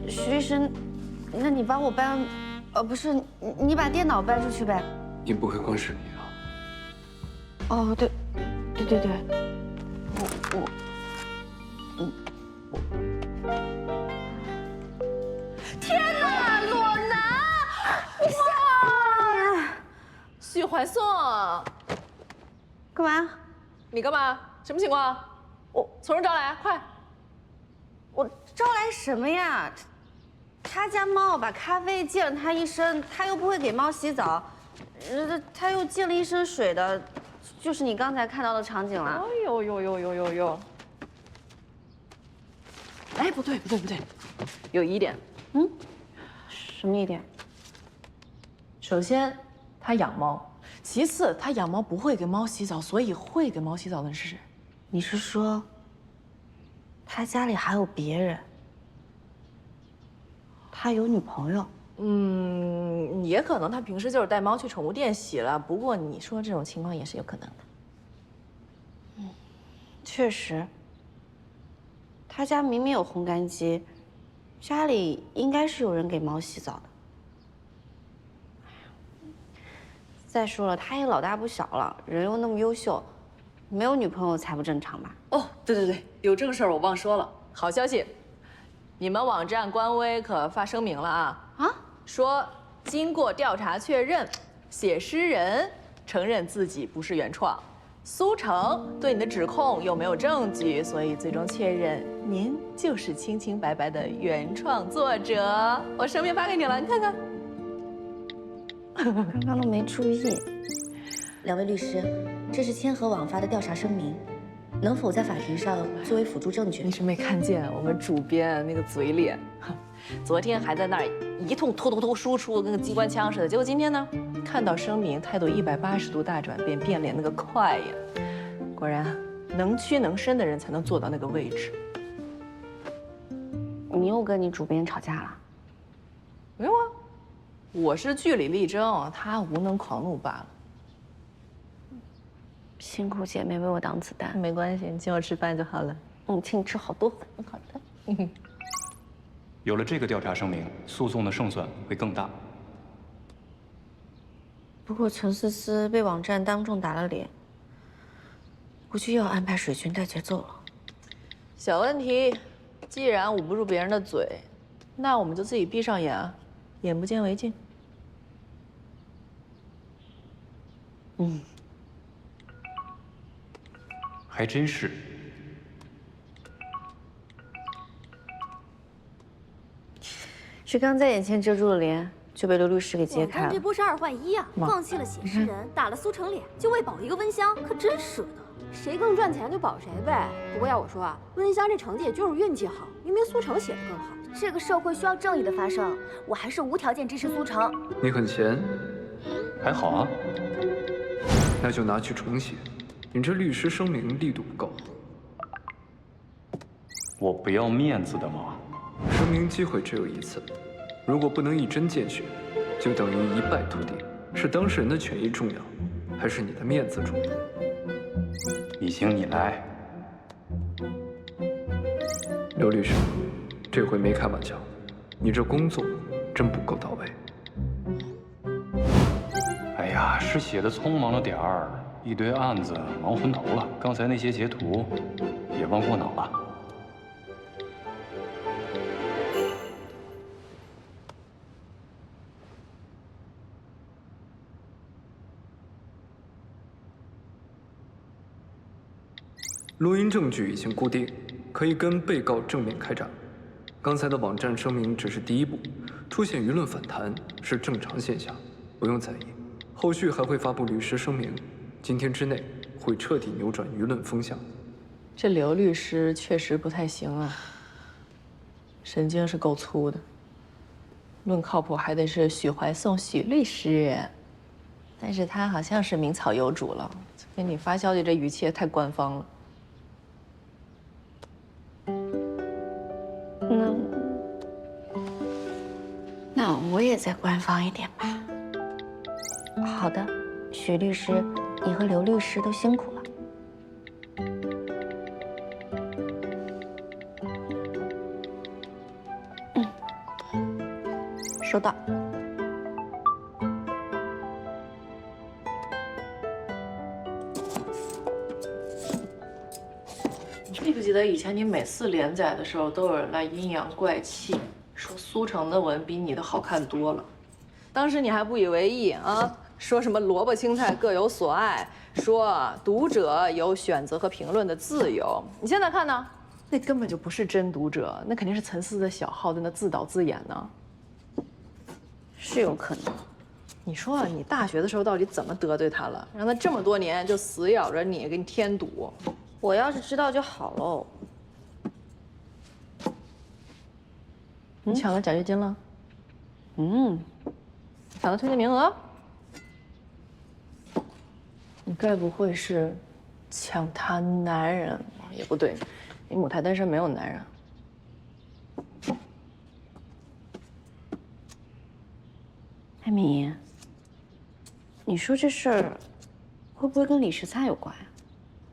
许律师，那你帮我搬，不是，你把电脑搬出去呗。你不会光是你啊？哦，对，天哪，裸男！哇！许怀颂，干嘛？你干嘛？什么情况？从实招来，快！我招来什么呀？他家猫把咖啡溅了他一身，他又不会给猫洗澡，他又溅了一身水的，就是你刚才看到的场景了。哎呦！哎，不对，有疑点。什么疑点？首先，他养猫；其次，他养猫不会给猫洗澡，所以会给猫洗澡的人是谁？你是说，他家里还有别人？他有女朋友？也可能他平时就是带猫去宠物店洗了。不过你说这种情况也是有可能的。确实。他家明明有烘干机，家里应该是有人给猫洗澡的。再说了，他也老大不小了，人又那么优秀，没有女朋友才不正常吧？哦，对，有这个事儿我忘说了。好消息，你们网站官微可发声明了啊！说经过调查确认，写诗人承认自己不是原创，苏成对你的指控又没有证据，所以最终确认您就是清清白白的原创作者。我声明发给你了，你看看。刚刚都没注意。两位律师，这是千和网发的调查声明，能否在法庭上作为辅助证据？你是没看见我们主编那个嘴脸，昨天还在那儿一通突输出，跟个机关枪似的，结果今天呢，看到声明，态度180度大转变，变脸那个快呀！果然，能屈能伸的人才能做到那个位置。你又跟你主编吵架了？没有啊，我是据理力争，他无能狂怒罢了。辛苦姐妹为我挡子弹。没关系，你请我吃饭就好了。请你吃好多饭。好的。有了这个调查声明，诉讼的胜算会更大。不过陈思思被网站当众打了脸，估计又要安排水军带节奏了。小问题，既然捂不住别人的嘴，那我们就自己闭上眼啊，眼不见为净。还真是。是刚在眼前遮住了脸，就被刘律师给揭开了。这波是2换1啊！放弃了写诗人，打了苏成脸，就为保一个温香，可真舍得。谁更赚钱就保谁呗。不过要我说啊，温香这成绩也就是运气好，明明苏成写的更好。这个社会需要正义的发生，我还是无条件支持苏成。你很闲，还好啊。那就拿去重写。你这律师声明力度不够。我不要面子的吗？声明机会只有一次，如果不能一针见血，就等于一败涂地。是当事人的权益重要，还是你的面子重要？你行你来。刘律师，这回没开玩笑，你这工作真不够到位。呀，是写的匆忙了点儿，一堆案子忙昏头了。刚才那些截图也忘过脑了。录音证据已经固定，可以跟被告正面开战。刚才的网站声明只是第一步，出现舆论反弹是正常现象，不用在意。后续还会发布律师声明，今天之内会彻底扭转舆论风向。这刘律师确实不太行啊，神经是够粗的。论靠谱，还得是许怀颂许律师，但是他好像是名草有主了，给你发消息这语气也太官方了。那我也再官方一点吧。好的，许律师，你和刘律师都辛苦了。收到。你记不记得以前你每次连载的时候，都有人来阴阳怪气，说苏城的文比你的好看多了。当时你还不以为意啊，说什么萝卜青菜各有所爱，说读者有选择和评论的自由。你现在看呢，那根本就不是真读者，那肯定是陈思的小号在那自导自演呢。是有可能。你说啊，你大学的时候到底怎么得罪他了，让他这么多年就死咬着你，给你添堵？我要是知道就好喽。你抢了奖学金了？抢了推荐名额？你该不会是抢他男人？也不对，你母胎单身没有男人。艾米，你说这事儿会不会跟李时灿有关呀？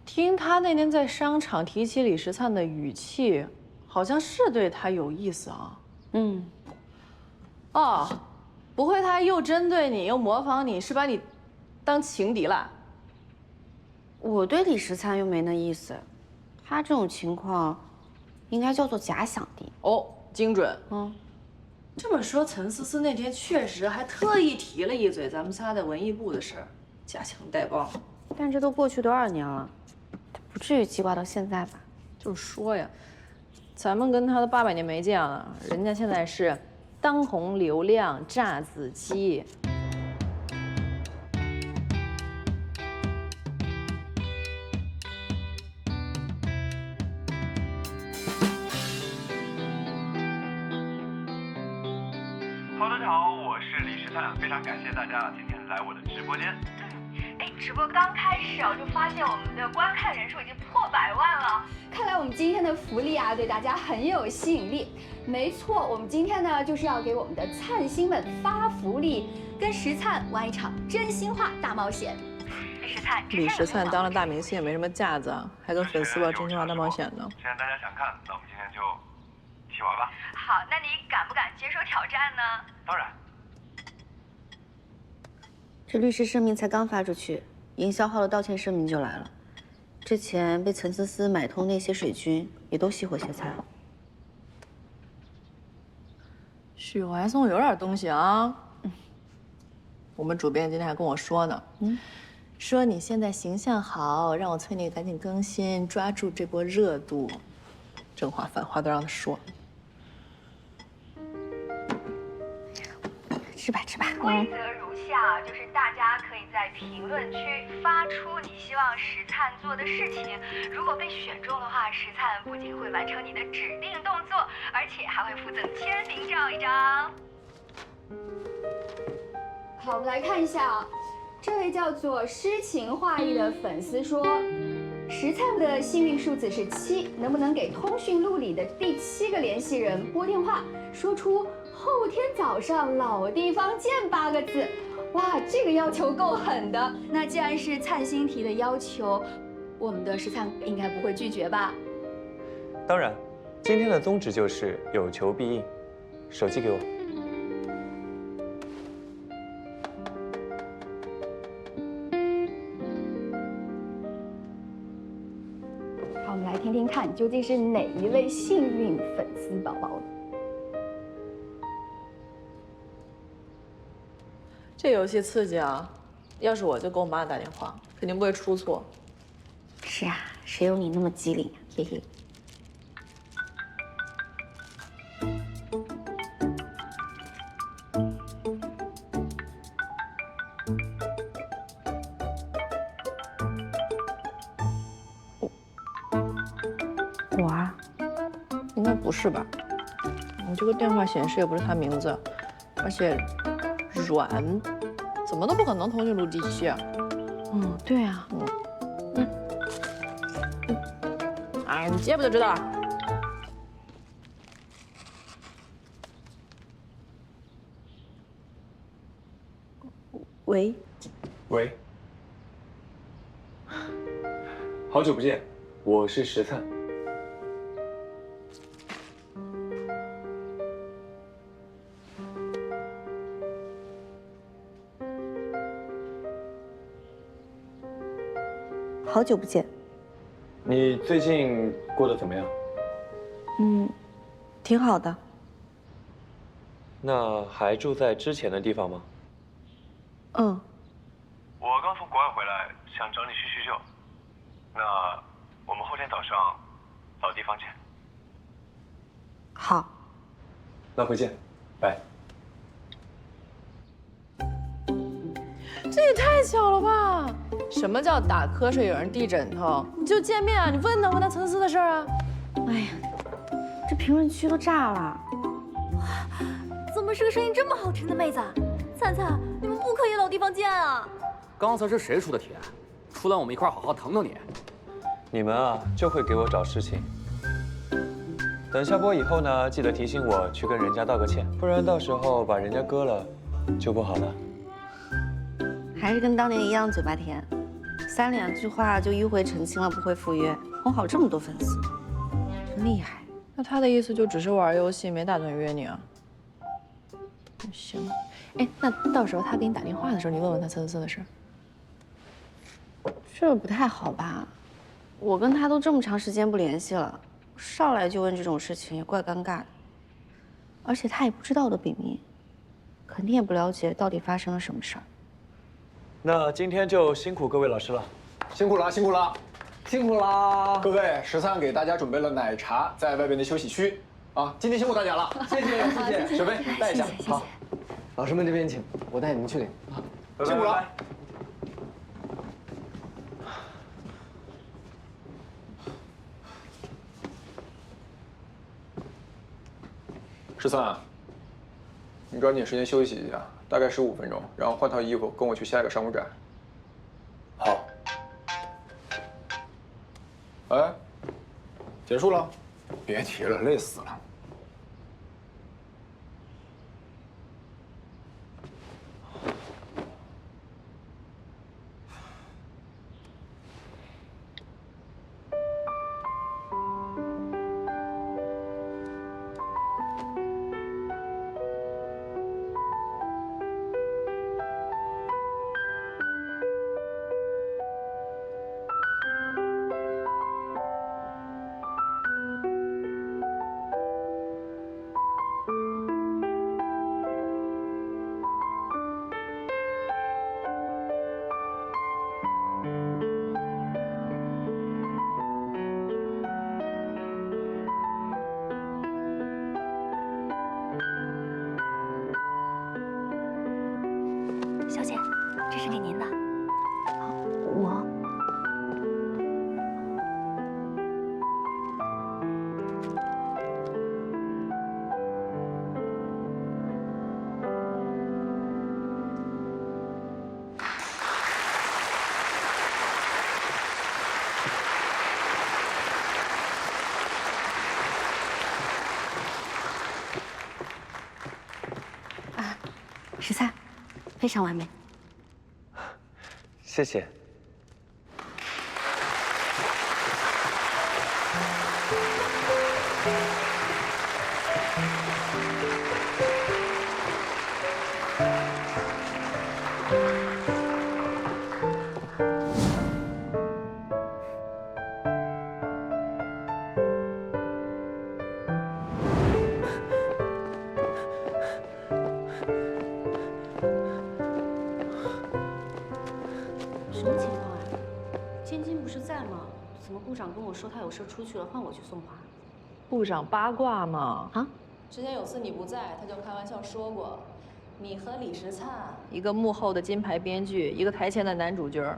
听他那天在商场提起李时灿的语气，好像是对他有意思啊。哦，不会他又针对你又模仿你，是把你当情敌了？我对李时灿又没那意思，他这种情况应该叫做假想敌。哦，精准。这么说，陈思思那天确实还特意提了一嘴咱们仨的文艺部的事儿，夹枪带棒。但这都过去多少年了，不至于记挂到现在吧？就是说呀，咱们跟他都800年没见了，人家现在是当红流量炸子鸡。大家好，我是李时灿，非常感谢大家今天来我的直播间。直播刚开始我就发现我们的观看人数已经破100万了。看来我们今天的福利啊，对大家很有吸引力。没错，我们今天呢就是要给我们的灿星们发福利，跟时灿玩一场真心话大冒险。李时灿当了大明星也没什么架子啊，还跟粉丝玩真心话大冒险呢。既然大家想看，那我们今天就一起玩吧。好，那你敢不敢接受挑战呢？当然。这律师声明才刚发出去，营销号的道歉声明就来了。之前被陈思思买通那些水军也都熄火歇菜了。许怀颂有点东西啊。我们主编今天还跟我说呢，说你现在形象好，让我催你赶紧更新，抓住这波热度。正话反话都让他说。吃吧吃吧。规则如下，就是大家可以在评论区发出你希望时灿做的事情。如果被选中的话，时灿不仅会完成你的指定动作，而且还会附赠签名照1张。好，我们来看一下啊，这位叫做诗情画意的粉丝说，时灿的幸运数字是7，能不能给通讯录里的第7个联系人拨电话，说出后天早上老地方见8个字？哇，这个要求够狠的。那既然是灿星提的要求，我们的时灿应该不会拒绝吧？当然，今天的宗旨就是有求必应。手机给我。听听看，究竟是哪一位幸运粉丝宝宝。这游戏刺激啊！要是我就给我妈打电话，肯定不会出错。是啊，谁有你那么机灵呀？嘿嘿。我啊，应该不是吧？你这个电话显示也不是他名字，而且阮，怎么都不可能通讯录第7啊。嗯，对啊。哎，你接不就知道了。喂。喂。好久不见，我是石灿。好久不见。你最近过得怎么样？嗯，挺好的。那还住在之前的地方吗？嗯。我刚从国外回来，想找你叙叙旧。那我们后天早上老地方见。好。那回见，拜。这也太巧了吧！什么叫打瞌睡有人递枕头？你就见面啊，你问他陈思的事儿啊？哎呀，这评论区都炸了！怎么是个声音这么好听的妹子？灿灿，你们不可以老地方见啊！刚才是谁出的题？出来我们一块好好疼疼你。你们啊，就会给我找事情。等下播以后呢，记得提醒我去跟人家道个歉，不然到时候把人家割了，就不好了。还是跟当年一样嘴巴甜，3-2句话就迂回澄清了，不会赴约，哄好这么多粉丝，真厉害。那他的意思就只是玩游戏，没打算约你啊？行，哎，那到时候他给你打电话的时候，你问问他陈思的事。这不太好吧？我跟他都这么长时间不联系了，上来就问这种事情也怪尴尬的。而且他也不知道我的笔名，肯定也不了解到底发生了什么事儿。那今天就辛苦各位老师了，辛苦了，辛苦了，辛苦啦！各位，石灿给大家准备了奶茶，在外边的休息区。啊，今天辛苦大家了，谢谢谢谢。小飞带一下，好。老师们这边请，我带你们去领。辛苦了。石灿，你抓紧时间休息一下，大概15分钟，然后换套衣服，跟我去下一个商务展。好。哎，结束了？别提了，累死了。小姐，这是给您的。我。石灿，非常完美。谢谢。晶晶不是在吗？怎么部长跟我说他有事出去了，换我去送花？部长八卦嘛。啊？之前有次你不在，他就开玩笑说过，你和李时灿，一个幕后的金牌编剧，一个台前的男主角，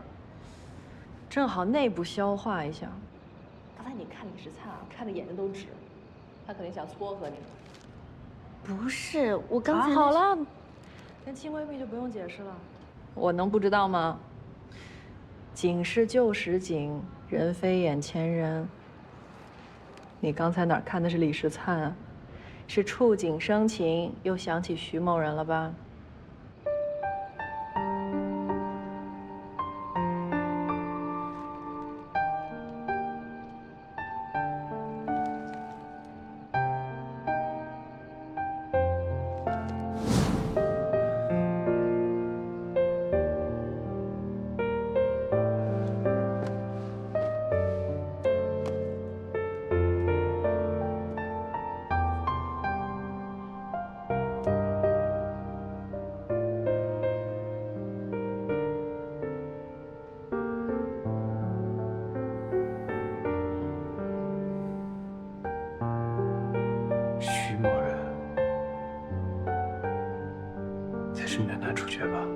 正好内部消化一下。刚才你看李时灿啊，看的眼睛都直，他肯定想撮合你。不是，我刚才好了，跟亲闺蜜就不用解释了。我能不知道吗？景是旧时景，人非眼前人。你刚才哪儿看的是李时灿啊？是触景生情，又想起徐某人了吧？是你的男主角吧？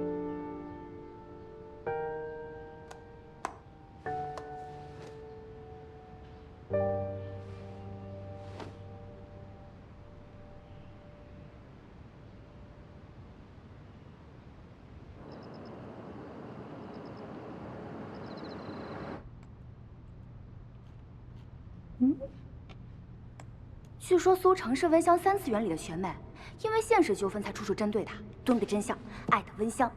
据说苏城是温香3次元里的学妹，因为现实纠纷才处处针对她，蹲个真相，艾特温香。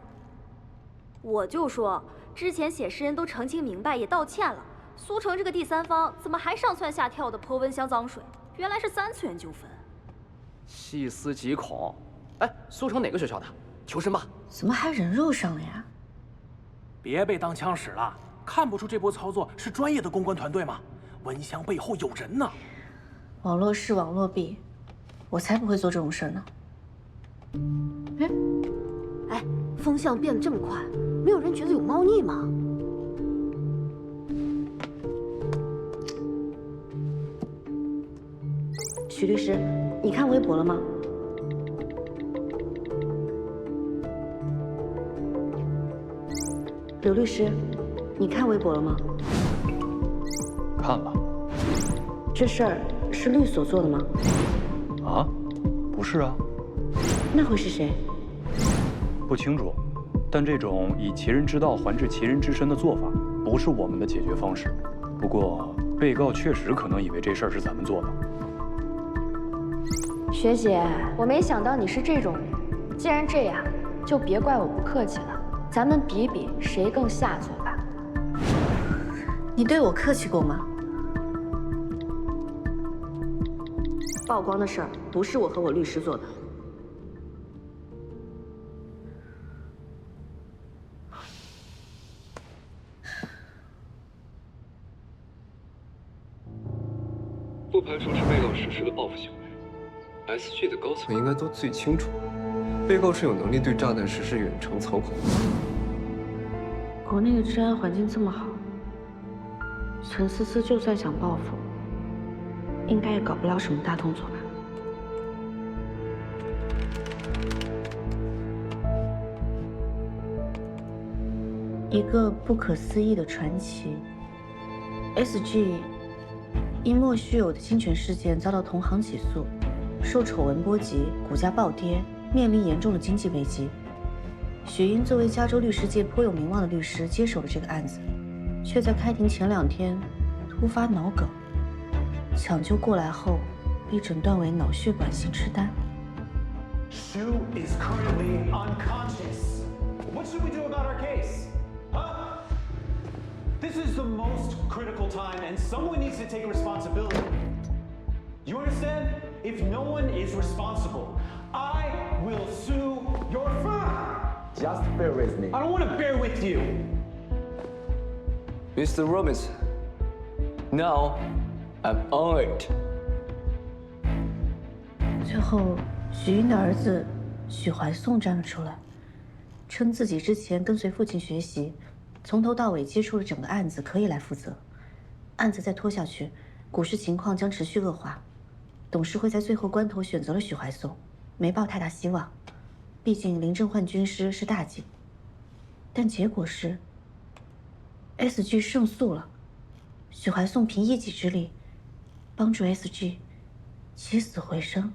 我就说，之前写诗人都澄清明白，也道歉了，苏城这个第三方怎么还上蹿下跳的泼温香脏水？原来是3次元纠纷。细思极恐。哎，苏城哪个学校的？求神吧！怎么还人肉上了呀？别被当枪使了，看不出这波操作是专业的公关团队吗？温香背后有人呢。网络是网络弊，我才不会做这种事儿呢。哎，风向变得这么快，没有人觉得有猫腻吗？许律师，你看微博了吗？刘律师，你看微博了吗？看了。这事儿是律所做的吗？啊，不是啊。那会是谁？不清楚，但这种以其人之道还治其人之身的做法，不是我们的解决方式。不过，被告确实可能以为这事儿是咱们做的。学姐，我没想到你是这种人。既然这样，就别怪我不客气了，咱们比比谁更下作吧。你对我客气过吗？曝光的事儿不是我和我律师做的。不排除是被告实施的报复行为。SG 的高层应该都最清楚，被告是有能力对炸弹实施远程操控。国内的治安环境这么好，陈思思就算想报复，应该也搞不了什么大动作吧。一个不可思议的传奇 ，SG 因莫须有的侵权事件遭到同行起诉，受丑闻波及，股价暴跌，面临严重的经济危机。许英作为加州律师界颇有名望的律师，接手了这个案子，却在开庭前2天突发脑梗，抢救过来后被诊断为脑血管性痴呆。Sue is currently unconscious. What should we do about our case? Huh? This is the most critical time, and someone needs to take responsibility. You understand? If no one is responsible, I will sue your firm. Just bear with me. I don't want to bear with you. Mr. Robinson, now I'm on it. 最后，许英的儿子许怀颂站了出来，称自己之前跟随父亲学习，从头到尾接触了整个案子，可以来负责。案子再拖下去，股市情况将持续恶化，董事会在最后关头选择了许怀松，没抱太大希望。毕竟林正焕军师是大忌。但结果是 ，SG 胜诉了，许怀松凭一己之力，帮助 SG 起死回生。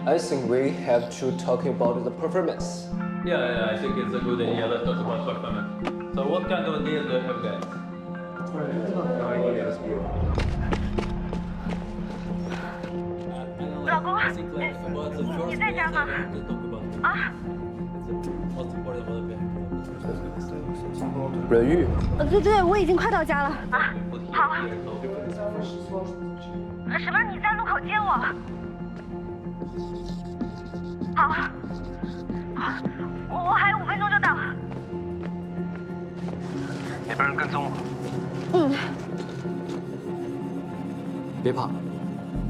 I think we have to talk about the performance. Yeah, I think it's a good idea. Let's talk about performance. So what kind of ideas do you have, guys? 老公，你在家吗？啊？阮玉。对，我已经快到家了。啊，好。什么？你在路口接我？好。我还有5分钟就到。那边人跟踪我。嗯。别怕，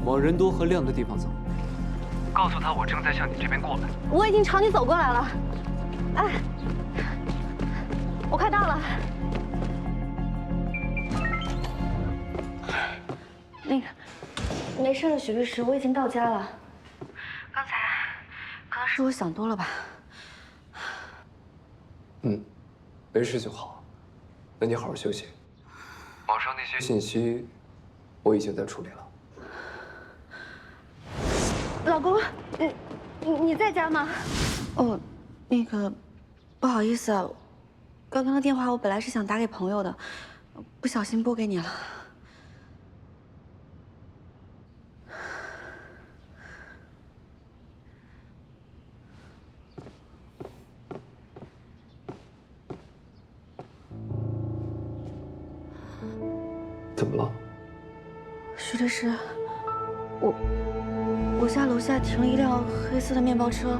往人多和亮的地方走。告诉他我正在向你这边过来。我已经朝你走过来了。哎，我快到了。那个，没事了，许律师，我已经到家了。刚才可能是我想多了吧。没事就好。那你好好休息。网上那些信息，我已经在处理了。老公，你在家吗？哦，那个，不好意思啊，刚刚的电话我本来是想打给朋友的，不小心拨给你了。怎么了？徐律师，我家楼下停了一辆黑色的面包车，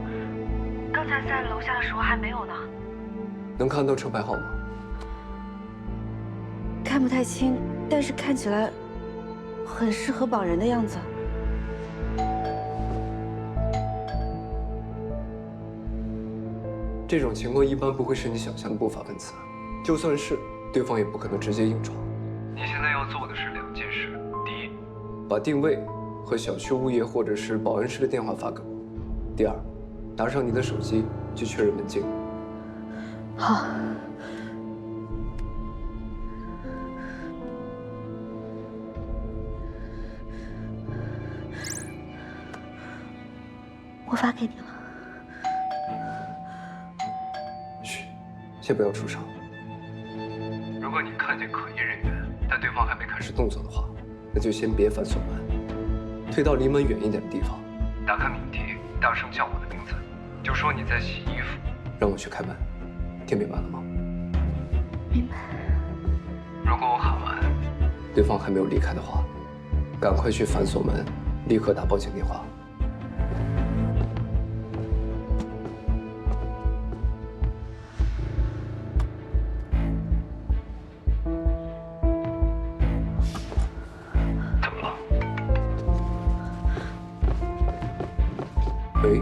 刚才在楼下的时候还没有呢。能看到车牌号码？看不太清，但是看起来很适合绑人的样子。这种情况一般不会是你想象的不法分子，就算是，对方也不可能直接硬闯。你现在要做的是2件事：第一，把定位和小区物业或者是保安室的电话发给我；第二，拿上你的手机去确认门禁。好。我发给你了。嘘，先不要出声。如果你看见可疑人员，但对方还没开始动作的话，那就先别反锁门，退到离门远一点的地方，打开鸣笛，大声叫我的名字，就说你在洗衣服，让我去开门。听明白了吗？明白。如果我喊完，对方还没有离开的话，赶快去反锁门，立刻打报警电话。怎么了？喂。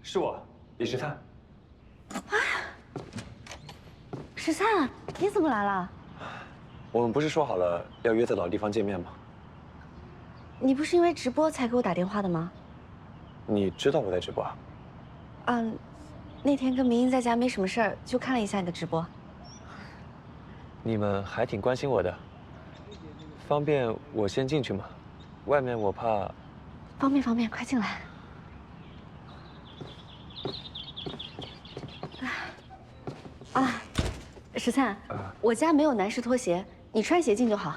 是我，李十灿。十灿，你怎么来了？我们不是说好了要约在老地方见面吗？你不是因为直播才给我打电话的吗？你知道我在直播啊？嗯，那天跟明英在家没什么事儿，就看了一下你的直播。你们还挺关心我的，方便我先进去吗？外面我怕。方便方便，快进来。啊，十灿，我家没有男士拖鞋，你穿鞋进就好。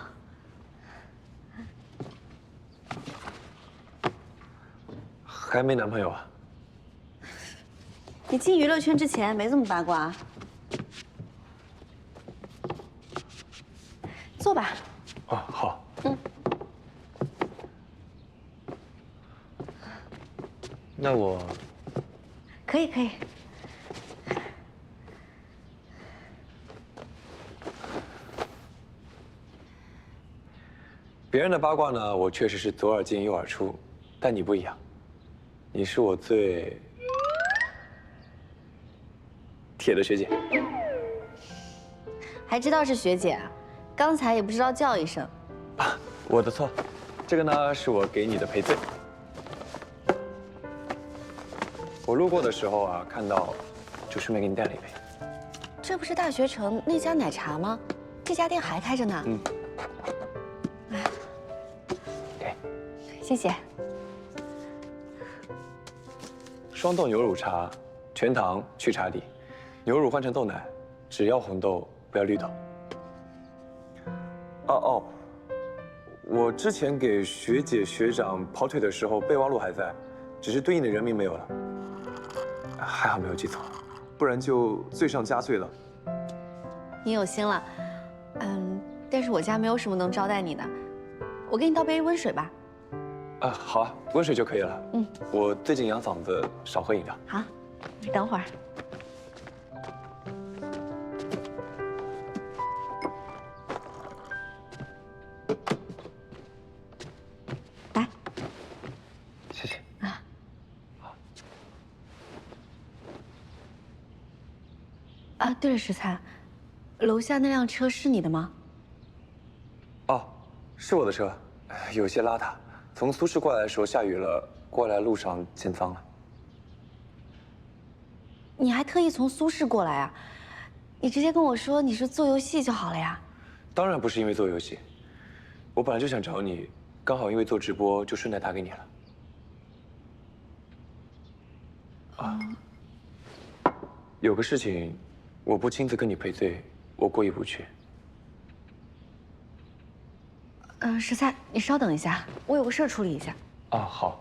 还没男朋友啊？你进娱乐圈之前没这么八卦。坐吧。哦，好。那我可以可以。别人的八卦呢，我确实是左耳进右耳出，但你不一样，你是我最铁的学姐。还知道是学姐，刚才也不知道叫一声。我的错，这个呢是我给你的赔罪。我路过的时候啊，看到，就顺便给你带了一杯。这不是大学城那家奶茶吗？这家店还开着呢。嗯。谢谢。双豆牛乳茶，全糖去茶底，牛乳换成豆奶，只要红豆不要绿豆。哦，我之前给学姐学长跑腿的时候，备忘录还在，只是对应的人名没有了。还好没有记错，不然就罪上加罪了。你有心了，但是我家没有什么能招待你的，我给你倒杯温水吧。好啊，温水就可以了。我最近养嗓子，少喝饮料。好，你等会儿。来，谢谢。对了，石灿，楼下那辆车是你的吗？哦，是我的车，有些邋遢。从苏市过来的时候下雨了，过来路上见脏了。你还特意从苏市过来啊？你直接跟我说你是做游戏就好了呀。当然不是因为做游戏，我本来就想找你，刚好因为做直播就顺带打给你了。有个事情，我不亲自跟你赔罪，我过意不去。石灿，你稍等一下，我有个事儿处理一下。好。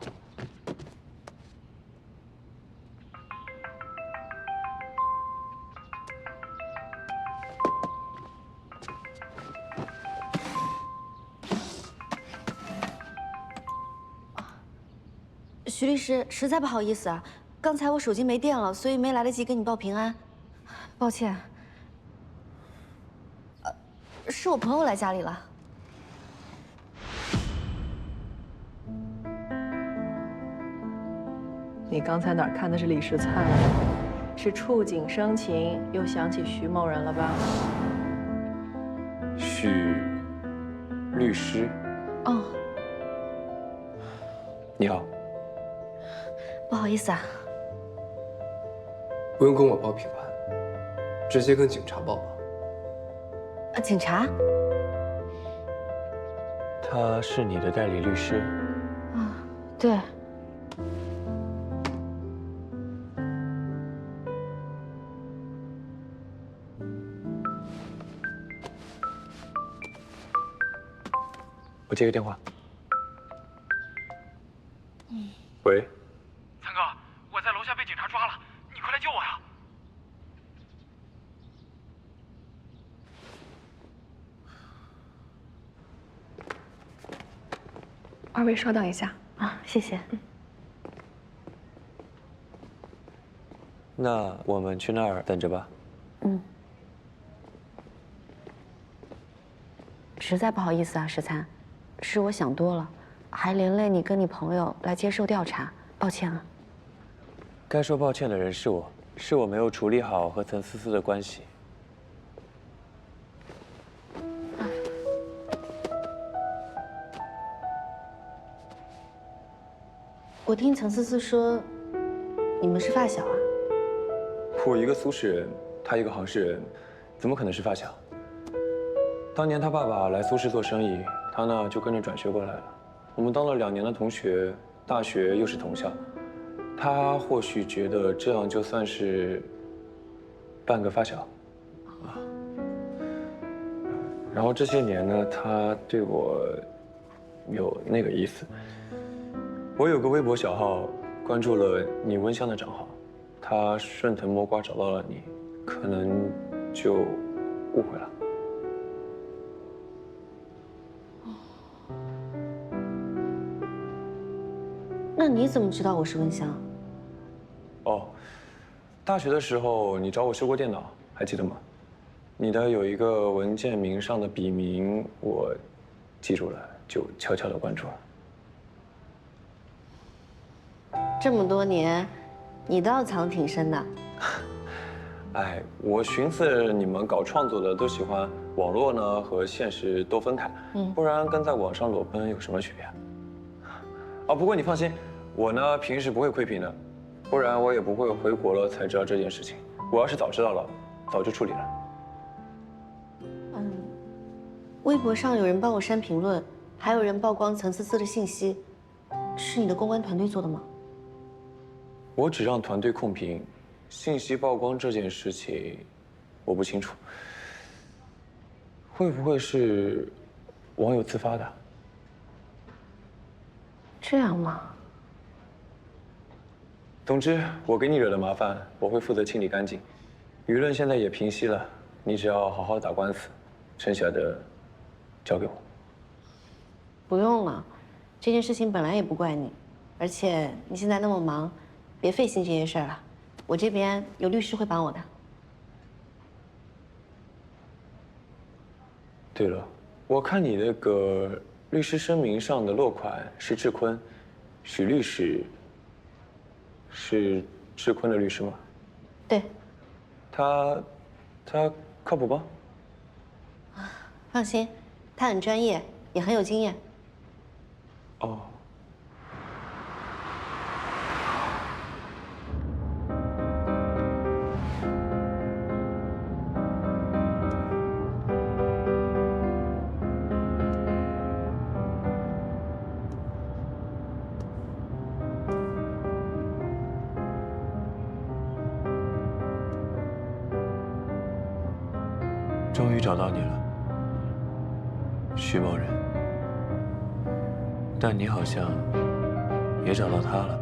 徐律师，实在不好意思啊，刚才我手机没电了，所以没来得及跟你报平安，抱歉。是我朋友来家里了。你刚才哪儿看的是李时灿？是触景生情，又想起徐某人了吧？许律师。哦，你好。不好意思啊。不用跟我报平安，直接跟警察报吧。警察？他是你的代理律师。啊，对。我接个电话。喂。残哥，我在楼下被警察抓了，你快来救我呀！二位稍等一下啊，谢谢。那我们去那儿等着吧。嗯。实在不好意思啊，石灿，是我想多了，还连累你跟你朋友来接受调查，抱歉啊。该说抱歉的人是我，是我没有处理好和岑思思的关系。我听岑思思说，你们是发小啊？我一个苏市人，他一个杭市人，怎么可能是发小？当年他爸爸来苏市做生意，他呢就跟着转学过来了。我们当了2年的同学，大学又是同校。他或许觉得这样就算是半个发小，啊。然后这些年呢，他对我有那个意思。我有个微博小号，关注了你温香的账号，他顺藤摸瓜找到了你，可能就误会了。那你怎么知道我是温香？哦，大学的时候你找我修过电脑，还记得吗？你的有一个文件名上的笔名，我记住了，就悄悄的关注了。这么多年，你倒藏挺深的。哎，我寻思你们搞创作的都喜欢网络呢和现实都分开，不然跟在网上裸奔有什么区别？啊，不过你放心，我呢平时不会窥屏的，不然我也不会回国了才知道这件事情。我要是早知道了，早就处理了。微博上有人帮我删评论，还有人曝光岑思思的信息，是你的公关团队做的吗？我只让团队控评，信息曝光这件事情，我不清楚。会不会是网友自发的？这样吗？总之，我给你惹的麻烦，我会负责清理干净。舆论现在也平息了，你只要好好打官司，剩下的交给我。不用了，这件事情本来也不怪你，而且你现在那么忙，别费心这些事儿了。我这边有律师会帮我的。对了，我看你那个律师声明上的落款是志坤，许律师是志坤的律师吗？对。他靠谱吗？放心，他很专业，也很有经验。哦。终于找到你了，徐某人。但你好像也找到他了。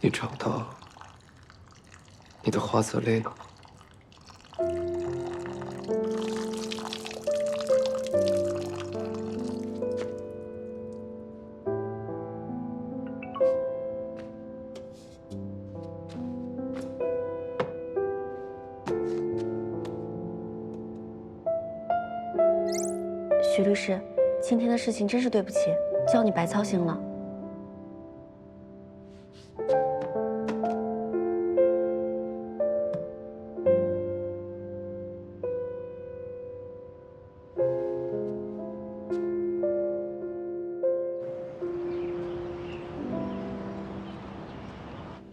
你找到你的花泽类了？许律师，今天的事情真是对不起，叫你白操心了。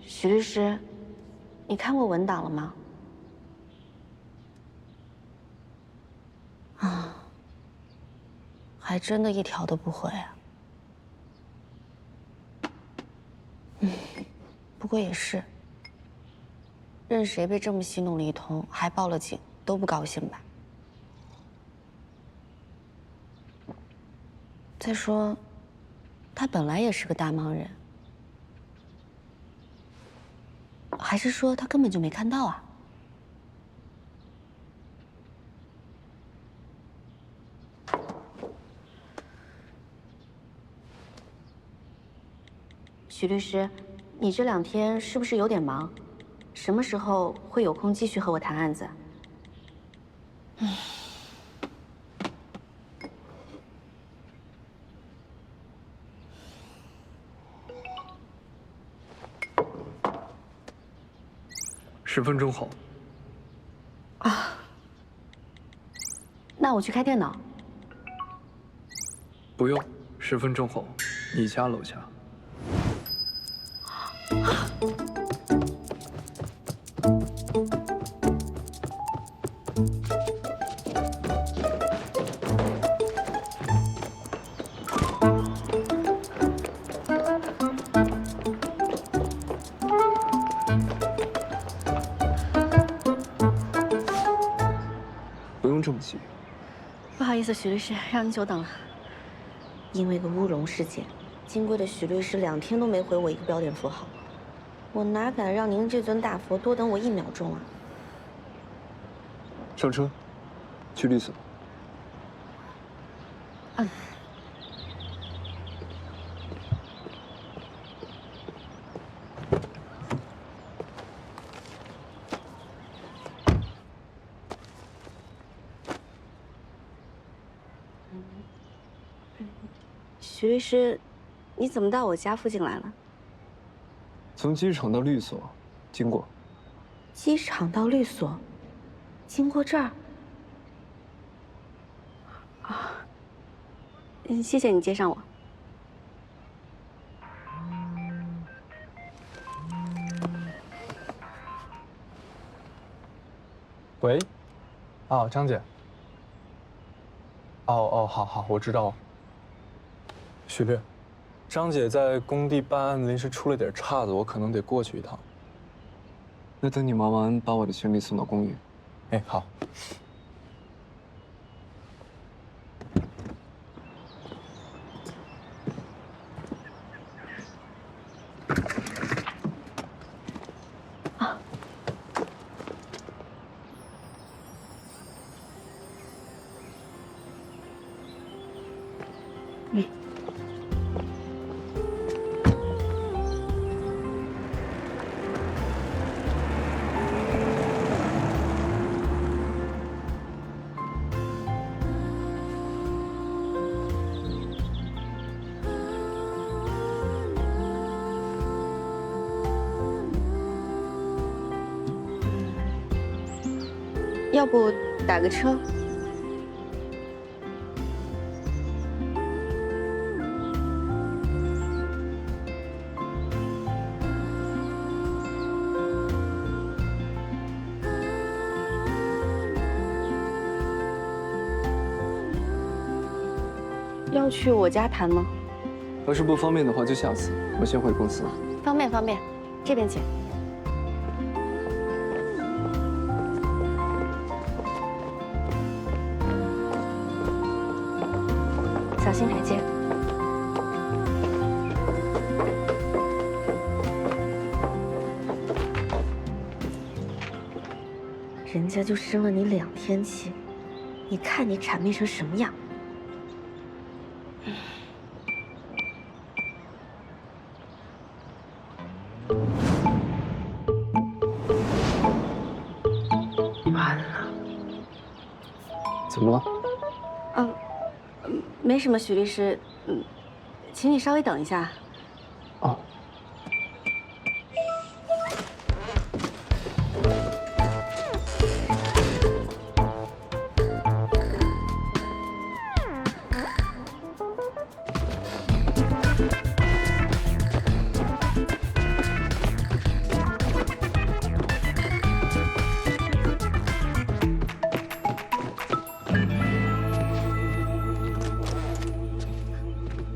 许律师，你看过文档了吗？啊，还真的一条都不会啊。不过也是，任谁被这么戏弄了一通，还报了警，都不高兴吧？再说，他本来也是个大忙人。还是说他根本就没看到啊？许律师，你这2天是不是有点忙？什么时候会有空继续和我谈案子？10分钟后。啊，那我去开电脑。不用，10分钟后，你家楼下。不用这么急。不好意思，许律师，让您久等了。因为个乌龙事件，金贵的许律师2天都没回我一个标点符号，我哪敢让您这尊大佛多等我1秒钟啊！上车，去律所。嗯。许律师，你怎么到我家附近来了？从机场到律所，经过。机场到律所，经过这儿。啊，谢谢你接上我。喂，哦，张姐。哦，好，我知道了。许律，张姐在工地办案临时出了点岔子，我可能得过去一趟。那等你忙完，把我的行李送到公寓。哎，好。要不打个车？要去我家谈吗？要是不方便的话，就下次。我先回公司。方便，这边请。小心台阶。人家就生了你2天气，你看你谄媚成什么样？完了。怎么了？没什么，许律师，请你稍微等一下。哦。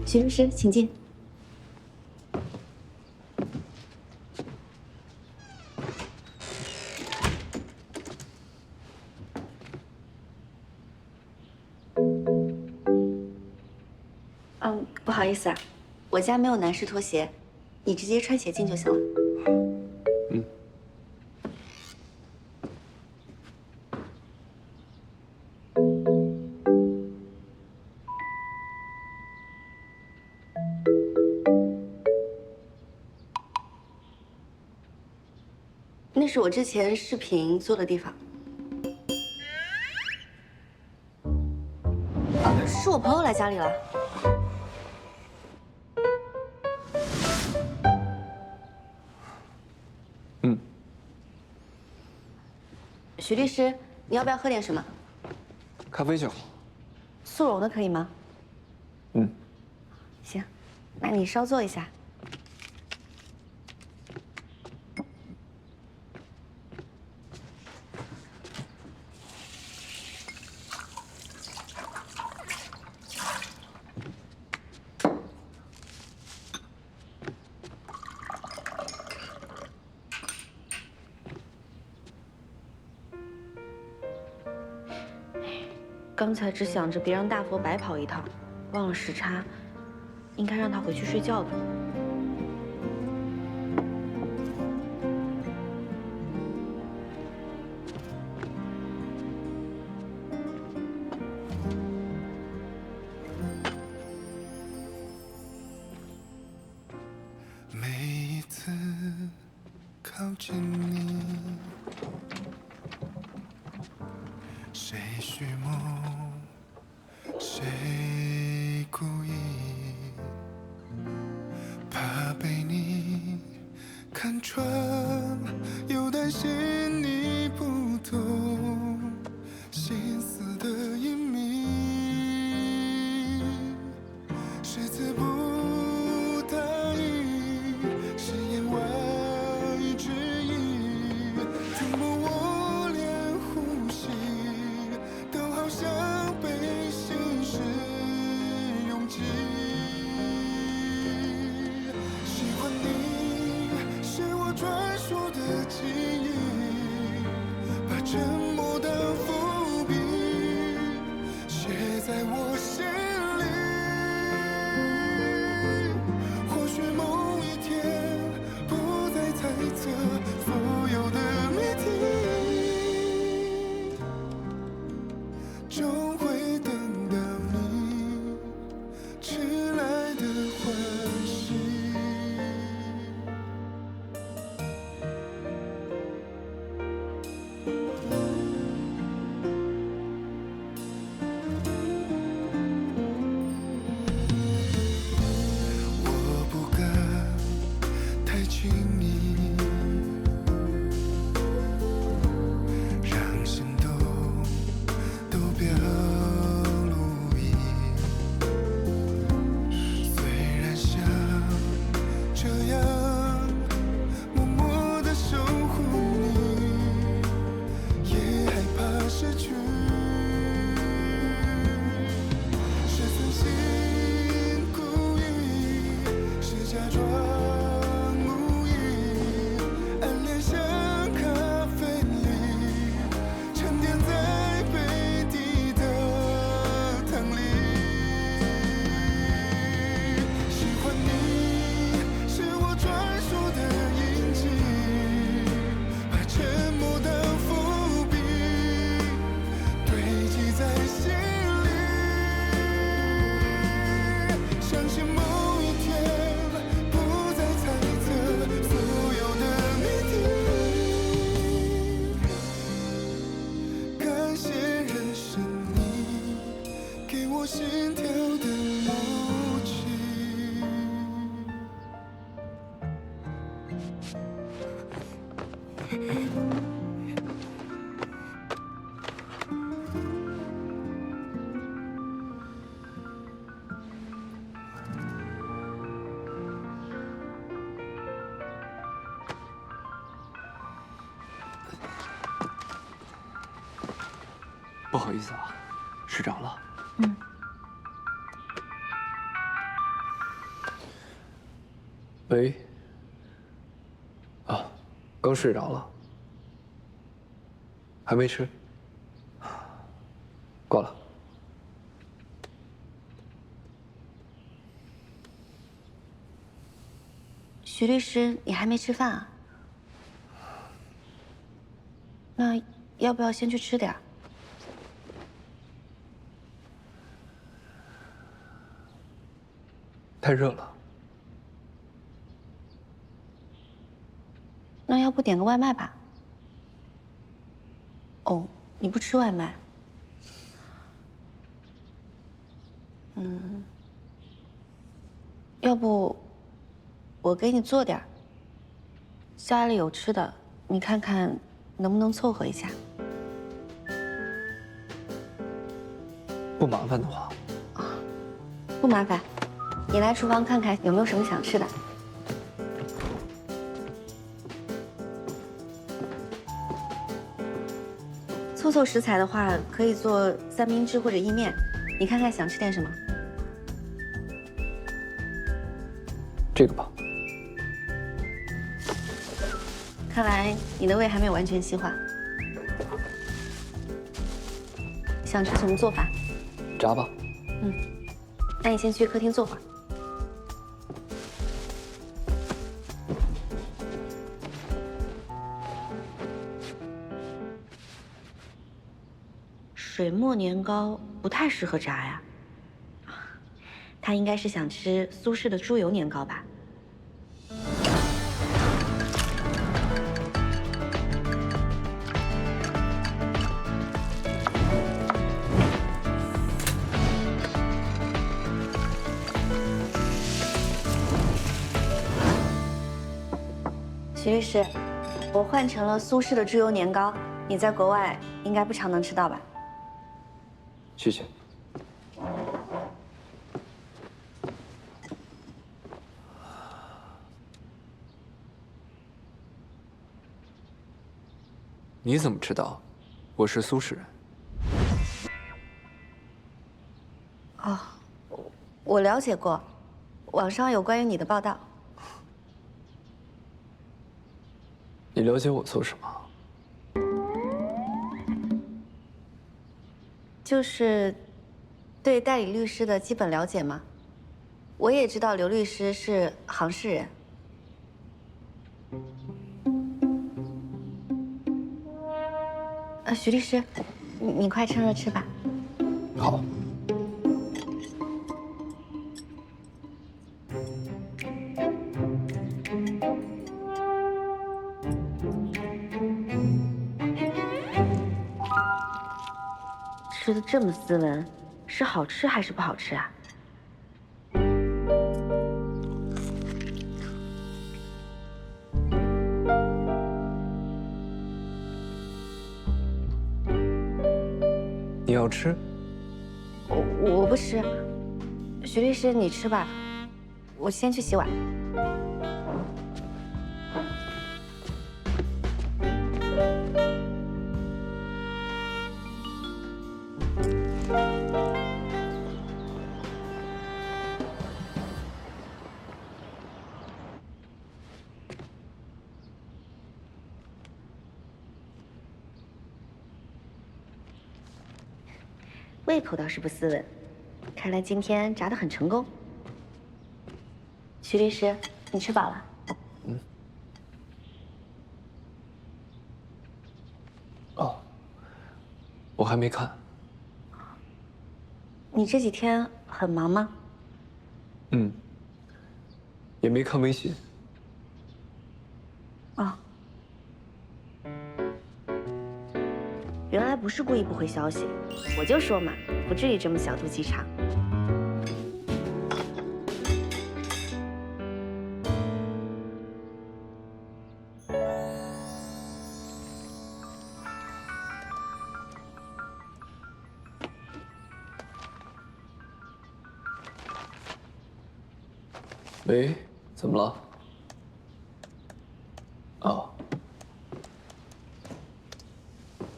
许律师，请进。不好意思啊，我家没有男士拖鞋，你直接穿鞋进就行了。那是我之前视频做的地方。是我朋友来家里了。许律师，你要不要喝点什么？咖啡就好。速溶的可以吗？行，那你稍坐一下。刚才只想着别让大佛白跑一趟，忘了时差，应该让他回去睡觉的。每一次靠近你，谁虚谋，谁故意，怕被你看穿，又担心你不懂心思的隐秘，谁自不答应，是言外之意，怎么我连呼吸都好像被心事拥挤。喜欢你是我专属的记忆，把沉默当伏笔写在我心里。或许某一天不再猜测所有的谜题，终会等到你迟来的欢喜。我不敢太亲密，让心动都表露意。虽然想这样默默地守护你，也害怕失去。是存心故意，是假装无意，暗恋像咖啡里沉淀在杯底的糖里。喜欢你是我专属的印记，把沉默当伏笔不好意思啊，睡着了。嗯。喂。啊，刚睡着了。还没吃。挂了。徐律师，你还没吃饭啊？那要不要先去吃点儿？太热了。那要不点个外卖吧？哦，你不吃外卖？要不我给你做点儿，家里有吃的，你看看能不能凑合一下。不麻烦的话。不麻烦，你来厨房看看有没有什么想吃的。凑凑食材的话，可以做三明治或者意面，你看看想吃点什么？这个吧。看来你的胃还没有完全西化。想吃什么做法？炸吧。那你先去客厅坐会儿。水墨年糕不太适合炸呀，他应该是想吃苏式的猪油年糕吧？徐律师，我换成了苏式的猪油年糕，你在国外应该不常能吃到吧？谢谢。你怎么知道我是苏式人？哦，我了解过，网上有关于你的报道。你了解我做什么？就是对代理律师的基本了解吗？我也知道刘律师是杭市人。徐律师，你快趁热吃吧。好。吃的这么斯文，是好吃还是不好吃啊？你要吃？我不吃。徐律师，你吃吧，我先去洗碗。胃口倒是不斯文，看来今天炸得很成功。徐律师，你吃饱了？哦，我还没看。你这几天很忙吗？也没看微信。哦，原来不是故意不回消息，我就说嘛，不至于这么小肚鸡肠。喂，怎么了？哦，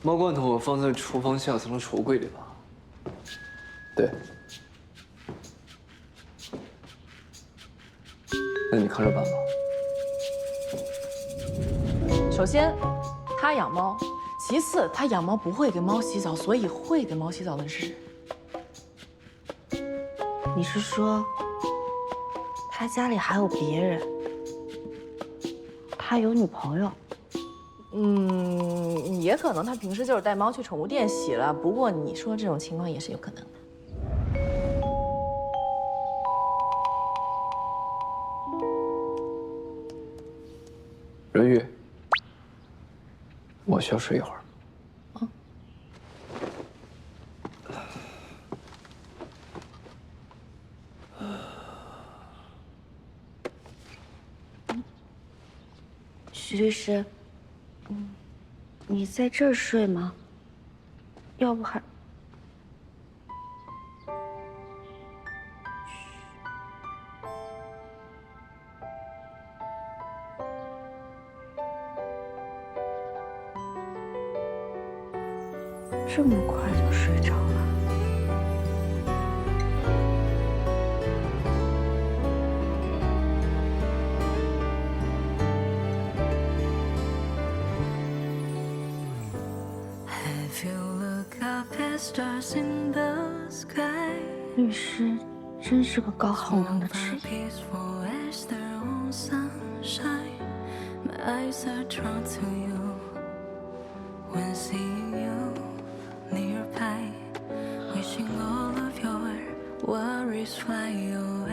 猫罐头我放在厨房下层的橱柜里了。对。那你看着办吧。首先，他养猫；其次，他养猫不会给猫洗澡，所以会给猫洗澡的是谁？你是说，他家里还有别人？他有女朋友？也可能他平时就是带猫去宠物店洗了。不过你说这种情况也是有可能的。任玉，我需要睡一会儿。徐律师，你在这儿睡吗？要不还……这么快就睡着了？ 律师真是个高耗能的职业。Wishing all of your worries fly away.